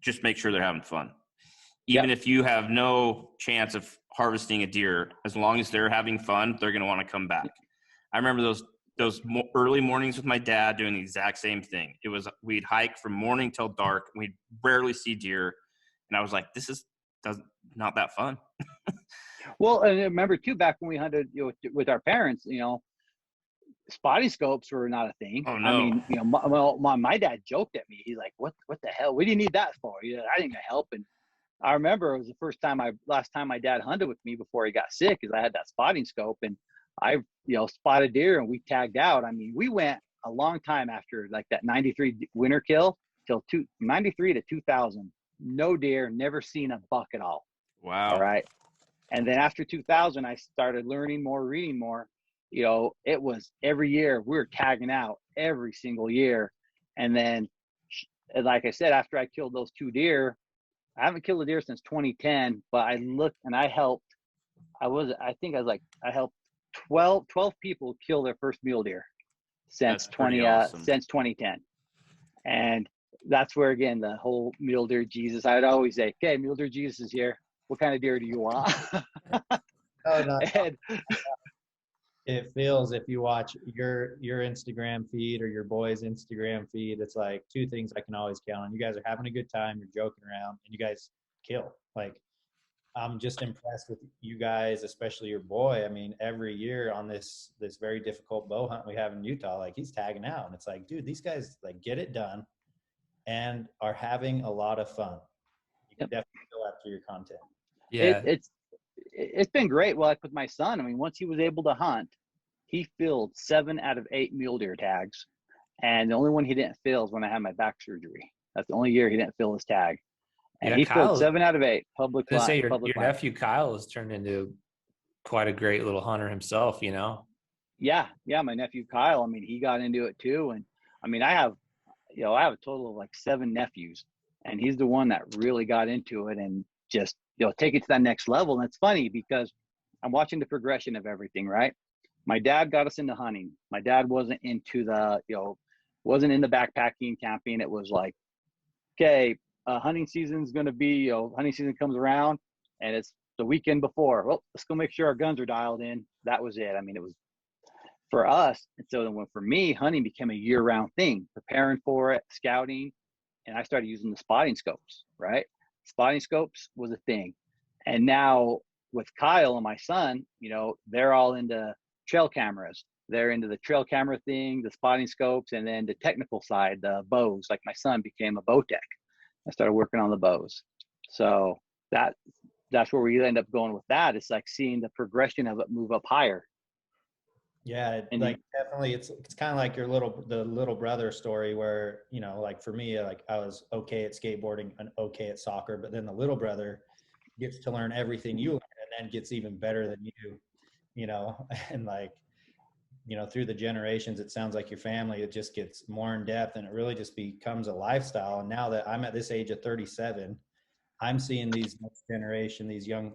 just make sure they're having fun. Even if you have no chance of harvesting a deer, as long as they're having fun, they're going to want to come back. I remember those early mornings with my dad doing the exact same thing. We'd hike from morning till dark. We'd rarely see deer. And I was like, this is not that fun. Well, and I remember too, back when we hunted with our parents, spotting scopes were not a thing. Oh, no. I mean, my dad joked at me. He's like, what the hell? What do you need that for? I didn't help. And I remember it was the last time my dad hunted with me before he got sick, is I had that spotting scope, and I, spotted deer, and we tagged out. I mean, we went a long time after like that 93 winter kill till 93 to 2000. No deer, never seen a buck at all. Wow. All right. And then after 2000, I started learning more, reading more. It was every year we were tagging out every single year. And then, like I said, after I killed those 2 deer, I haven't killed a deer since 2010, but I looked and I helped. I helped 12 people kill their first mule deer since since 2010. And that's where, again, the whole mule deer Jesus, I'd always say, okay, mule deer Jesus is here. What kind of deer do you want? It feels, if you watch your Instagram feed or your boys' Instagram feed, it's like 2 things I can always count on. You guys are having a good time, you're joking around, and you guys kill. Like, I'm just impressed with you guys, especially your boy. I mean, every year on this very difficult bow hunt we have in Utah, like, he's tagging out, and it's like, dude, these guys like get it done and are having a lot of fun. You can definitely go after your content. Yeah. It's been great. Well, like with my son, I mean, once he was able to hunt, he filled 7 out of 8 mule deer tags. And the only one he didn't fill is when I had my back surgery. That's the only year he didn't fill his tag. And he filled 7 out of 8 public land. Say your nephew Kyle has turned into quite a great little hunter himself, Yeah, my nephew Kyle. I mean, he got into it too. And I mean, I have a total of like 7 nephews, and he's the one that really got into it and just take it to that next level. And it's funny because I'm watching the progression of everything, right? My dad got us into hunting. My dad wasn't into the, wasn't into backpacking, camping. It was like, okay, hunting season's going to be, hunting season comes around and it's the weekend before. Well, let's go make sure our guns are dialed in. That was it. I mean, it was for us. And so then for me, hunting became a year-round thing, preparing for it, scouting, and I started using the spotting scopes, right? Spotting scopes was a thing. And now with Kyle and my son, they're all into trail cameras. They're into the trail camera thing, the spotting scopes, and then the technical side, the bows. Like my son became a bow tech. I started working on the bows. So that's where we end up going with that. It's like seeing the progression of it move up higher. Yeah, definitely, it's kind of like the little brother story where, like for me, like I was okay at skateboarding and okay at soccer, but then the little brother gets to learn everything you learn and then gets even better than you, and like, through the generations, it sounds like your family, it just gets more in depth and it really just becomes a lifestyle. And now that I'm at this age of 37, I'm seeing these next generation, these young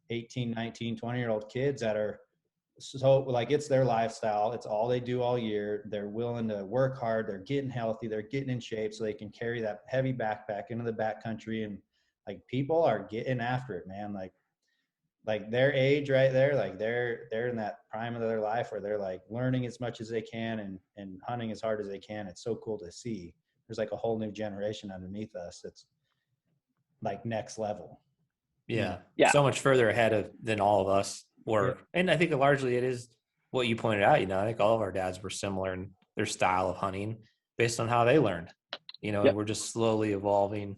18, 19, 20-year-old kids that are so like, it's their lifestyle. It's all they do all year. They're willing to work hard. They're getting healthy. They're getting in shape so they can carry that heavy backpack into the backcountry. And like, people are getting after it, man. Like their age right there, like they're in that prime of their life where they're like learning as much as they can and hunting as hard as they can. It's so cool to see. There's like a whole new generation underneath us that's like next level. Yeah. Yeah. So much further ahead than all of us were. Yeah. And I think largely it is what you pointed out. I think all of our dads were similar in their style of hunting based on how they learned, and we're just slowly evolving.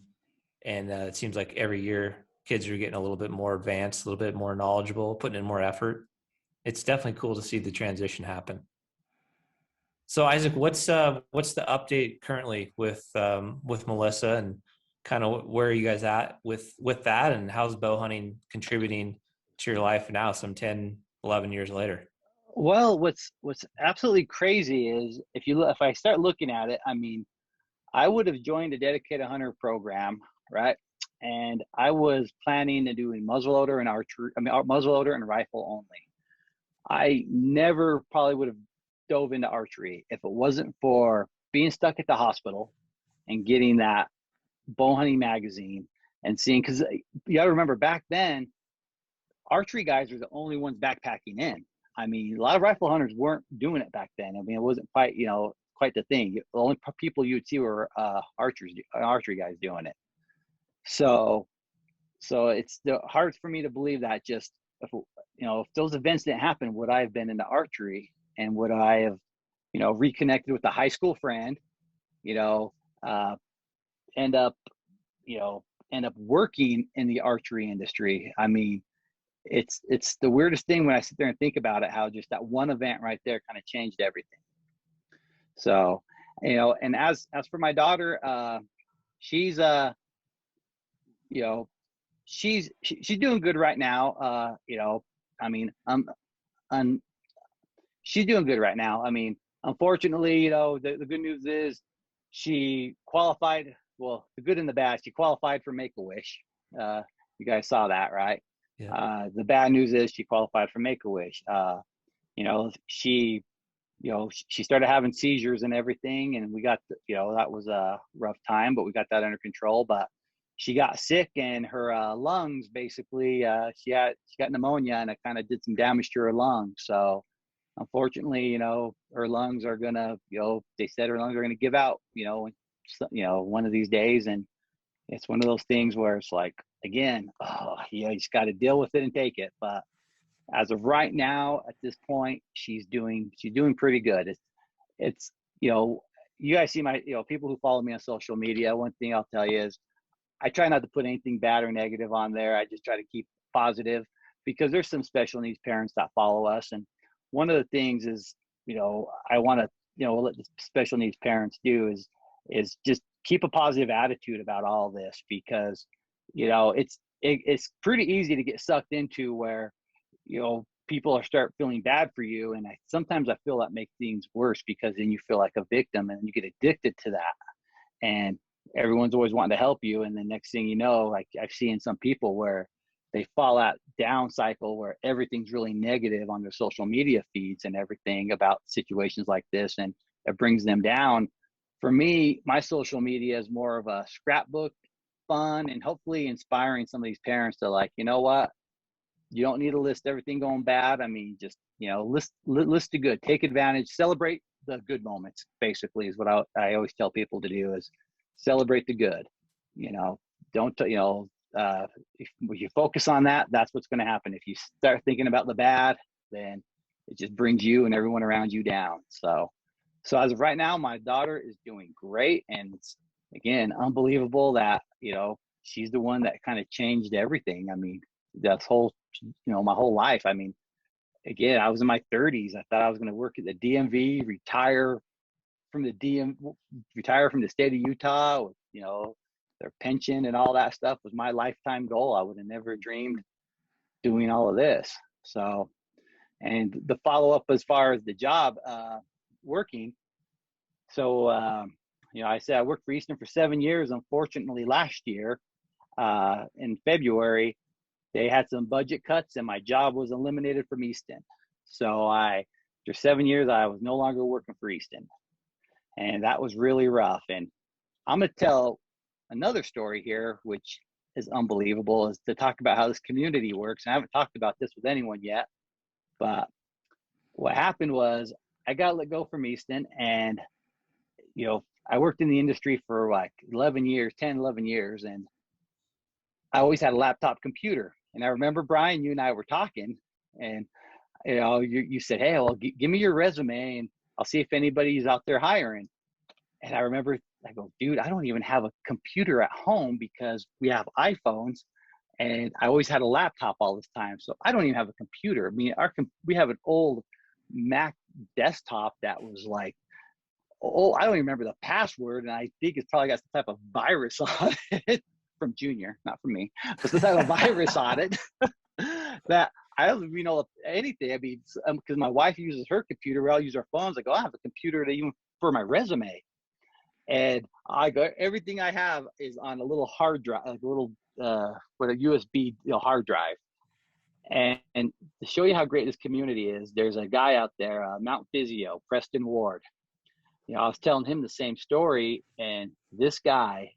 And it seems like every year kids are getting a little bit more advanced, a little bit more knowledgeable, putting in more effort. It's definitely cool to see the transition happen. So Isaac, what's the update currently with Melissa, and kind of where are you guys at with that, and how's bow hunting contributing to your life now some 10, 11 years later? Well, what's absolutely crazy is if I start looking at it, I mean, I would have joined a dedicated hunter program, right? And I was planning to do a muzzleloader and archery, muzzleloader and rifle only. I never probably would have dove into archery if it wasn't for being stuck at the hospital and getting that bow hunting magazine and seeing, because you got to remember back then, archery guys were the only ones backpacking in. I mean, a lot of rifle hunters weren't doing it back then. I mean, it wasn't quite the thing. The only people you would see were archery guys doing it. So it's hard for me to believe that just if those events didn't happen, would I have been into archery, and would I have reconnected with a high school friend, end up working in the archery industry. I mean, it's the weirdest thing when I sit there and think about it, how just that one event right there kind of changed everything. So, and as for my daughter, she's she's doing good right now. I mean, she's doing good right now. I mean, unfortunately, the good news is she qualified. Well, the good and the bad, she qualified for Make-A-Wish. You guys saw that, right? Yeah. The bad news is she qualified for Make-A-Wish. She started having seizures and everything, and we got, that was a rough time, but we got that under control. But she got sick, and her lungs, basically, she got pneumonia, and it kind of did some damage to her lungs. So unfortunately, her lungs are gonna, they said her lungs are gonna give out, one of these days. And it's one of those things where it's like, again, you just got to deal with it and take it. But as of right now, at this point, she's doing pretty good. It's you guys see my, people who follow me on social media. One thing I'll tell you is I try not to put anything bad or negative on there. I just try to keep positive, because there's some special needs parents that follow us. And one of the things is, I want to, let the special needs parents do is just keep a positive attitude about all this, because, it's pretty easy to get sucked into where, people start feeling bad for you. And sometimes I feel that makes things worse, because then you feel like a victim and you get addicted to that. And everyone's always wanting to help you. And the next thing you know, like I've seen some people where, they fall out down cycle where everything's really negative on their social media feeds and everything about situations like this, and it brings them down. For me, my social media is more of a scrapbook, fun, and hopefully inspiring some of these parents to, like, you know what, you don't need to list everything going bad. I mean, just, you know, list the good, take advantage, celebrate the good moments, basically, is what I always tell people to do, is celebrate the good. You know, don't, you know, if you focus on that, that's what's going to happen. If you start thinking about the bad, then it just brings you and everyone around you down. So as of right now, my daughter is doing great. And it's, again, unbelievable that, you know, she's the one that kind of changed everything. I mean, that's whole, you know, my whole life. I mean, again, I was in my 30s. I thought I was going to work at the DMV, retire from the state of Utah with, you know, their pension and all that stuff was my lifetime goal. I would have never dreamed doing all of this. So, and the follow-up as far as the job, working. So, you know, I said I worked for Easton for 7 years. Unfortunately, last year, in February, they had some budget cuts and my job was eliminated from Easton. So after 7 years, I was no longer working for Easton. And that was really rough. And I'm going to tell another story here, which is unbelievable, is to talk about how this community works. And I haven't talked about this with anyone yet, but what happened was I got let go from Easton, and, you know, I worked in the industry for like 11 years, and I always had a laptop computer. And I remember, Brian, you and I were talking, and, you know, you said, hey, well, give me your resume and I'll see if anybody's out there hiring. And I remember, I go, dude, I don't even have a computer at home because we have iPhones, and I always had a laptop all this time. So I don't even have a computer. I mean, we have an old Mac desktop that was like, oh, I don't even remember the password. And I think it's probably got some type of virus on it from Junior, not from me, but some type of virus on it that I don't even know anything. I mean, because my wife uses her computer, we all use our phones. I go, I have a computer to even for my resume. And I got everything I have is on a little hard drive, like a little with a USB, you know, hard drive. And to show you how great this community is, there's a guy out there, Mount Physio, Preston Ward. You know, I was telling him the same story, and this guy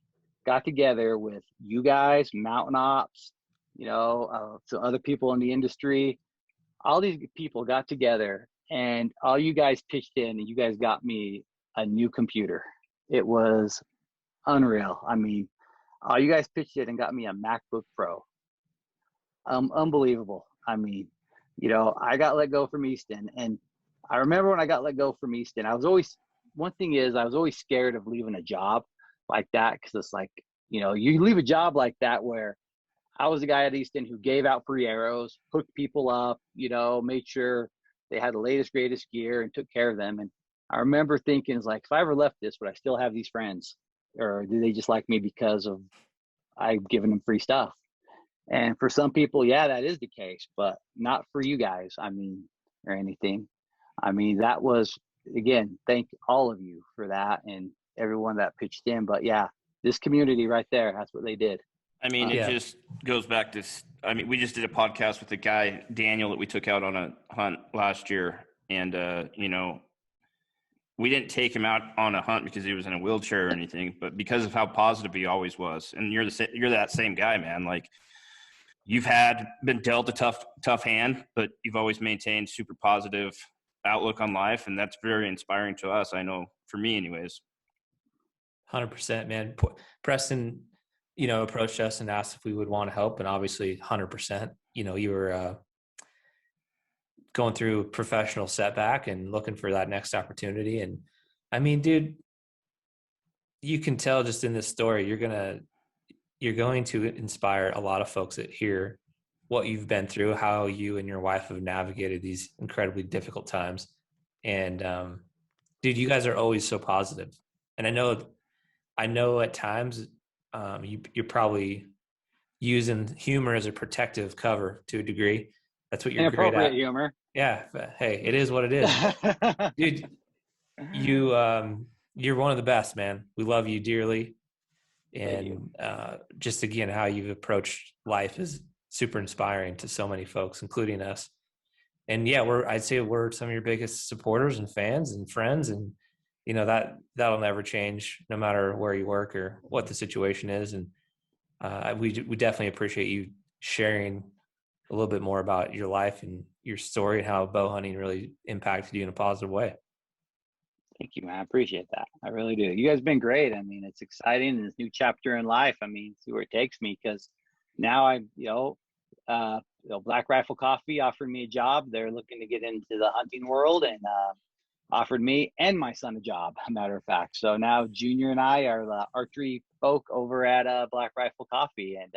got together with you guys, Mountain Ops, you know, so other people in the industry. All these people got together, and all you guys pitched in, and you guys got me a new computer. It was unreal. I mean, you guys pitched it and got me a MacBook Pro. Unbelievable. I mean, you know, I got let go from Easton, and I remember when I got let go from Easton, I was always scared of leaving a job like that, because it's like, you know, you leave a job like that where I was the guy at Easton who gave out free arrows, hooked people up, you know, made sure they had the latest, greatest gear and took care of them. And I remember thinking, it's like, if I ever left this, would I still have these friends? Or do they just like me because of I've given them free stuff? And for some people, yeah, that is the case, but not for you guys, I mean, or anything. I mean, that was, again, thank all of you for that and everyone that pitched in. But yeah, this community right there, that's what they did. I mean, it Yeah. just goes back to, I mean, we just did a podcast with the guy, Daniel, that we took out on a hunt last year. And, you know, we didn't take him out on a hunt because he was in a wheelchair or anything, but because of how positive he always was. And you're that same guy, man. Like, you've been dealt a tough hand, but you've always maintained super positive outlook on life. And that's very inspiring to us. I know, for me anyways. 100%, man. Preston, you know, approached us and asked if we would want to help. And obviously 100%, you know, you were going through a professional setback and looking for that next opportunity. And I mean, dude, you can tell just in this story, you're going to inspire a lot of folks that hear what you've been through, how you and your wife have navigated these incredibly difficult times. And dude, you guys are always so positive. And I know at times you're probably using humor as a protective cover to a degree. That's what you're great Inappropriate at. humor. Yeah, but hey, it is what it is. Dude, you're one of the best, man. We love you dearly. And just again, how you've approached life is super inspiring to so many folks, including us. And yeah, I'd say we're some of your biggest supporters and fans and friends. And, that'll never change no matter where you work or what the situation is. And we definitely appreciate you sharing a little bit more about your life and your story and how bow hunting really impacted you in a positive way. Thank you, man. I appreciate that. I really do. You guys have been great. I mean, it's exciting, this new chapter in life. I mean, see where it takes me, because now Black Rifle Coffee offered me a job. They're looking to get into the hunting world, and offered me and my son a job, a matter of fact. So now Junior and I are the archery folk over at Black Rifle Coffee. And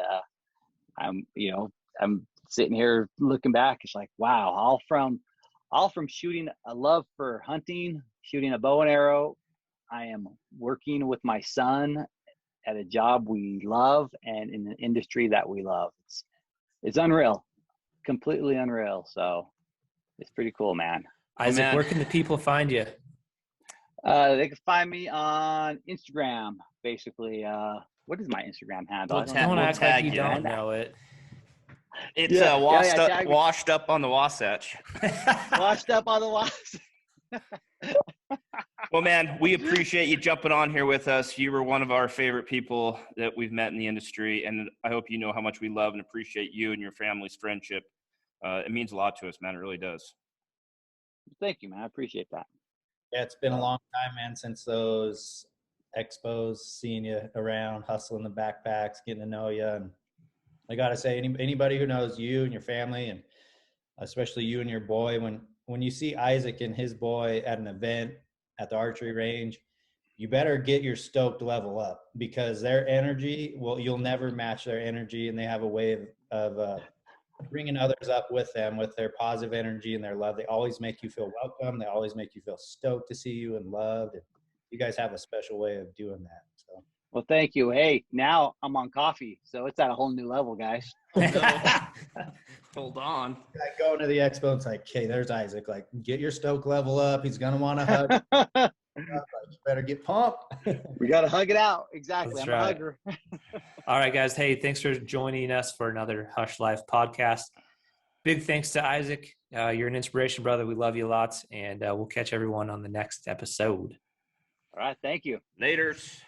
I'm sitting here looking back. It's like, wow, all from shooting a love for hunting, shooting a bow and arrow. I am working with my son at a job we love and in an industry that we love. It's unreal, completely unreal. So it's pretty cool, man. Isaac, where can the people find you? They can find me on Instagram, basically. What is my Instagram handle? Don't act like you don't know it. It's washed up on the Wasatch. Washed up on the Wasatch. Well, man, we appreciate you jumping on here with us. You were one of our favorite people that we've met in the industry, and I hope you know how much we love and appreciate you and your family's friendship. It means a lot to us, man. It really does. Thank you, man. I appreciate that. Yeah, it's been a long time, man, since those expos, seeing you around, hustling the backpacks, getting to know you. And I got to say, anybody who knows you and your family, and especially you and your boy, when you see Isaac and his boy at an event at the archery range, you better get your stoked level up, because their energy, you'll never match their energy, and they have a way of bringing others up with them, with their positive energy and their love. They always make you feel welcome. They always make you feel stoked to see you and loved. And you guys have a special way of doing that. So, well, thank you. Hey, now I'm on coffee, so it's at a whole new level, guys. Hold on. like going to the expo, it's like, okay, there's Isaac. Like, get your stoke level up. He's gonna want to hug. You better get pumped. We got to hug it out. Exactly. That's I'm right. a hugger. All right, guys. Hey, thanks for joining us for another Hushlife podcast. Big thanks to Isaac. You're an inspiration, brother. We love you lots, and we'll catch everyone on the next episode. All right. Thank you. Laters.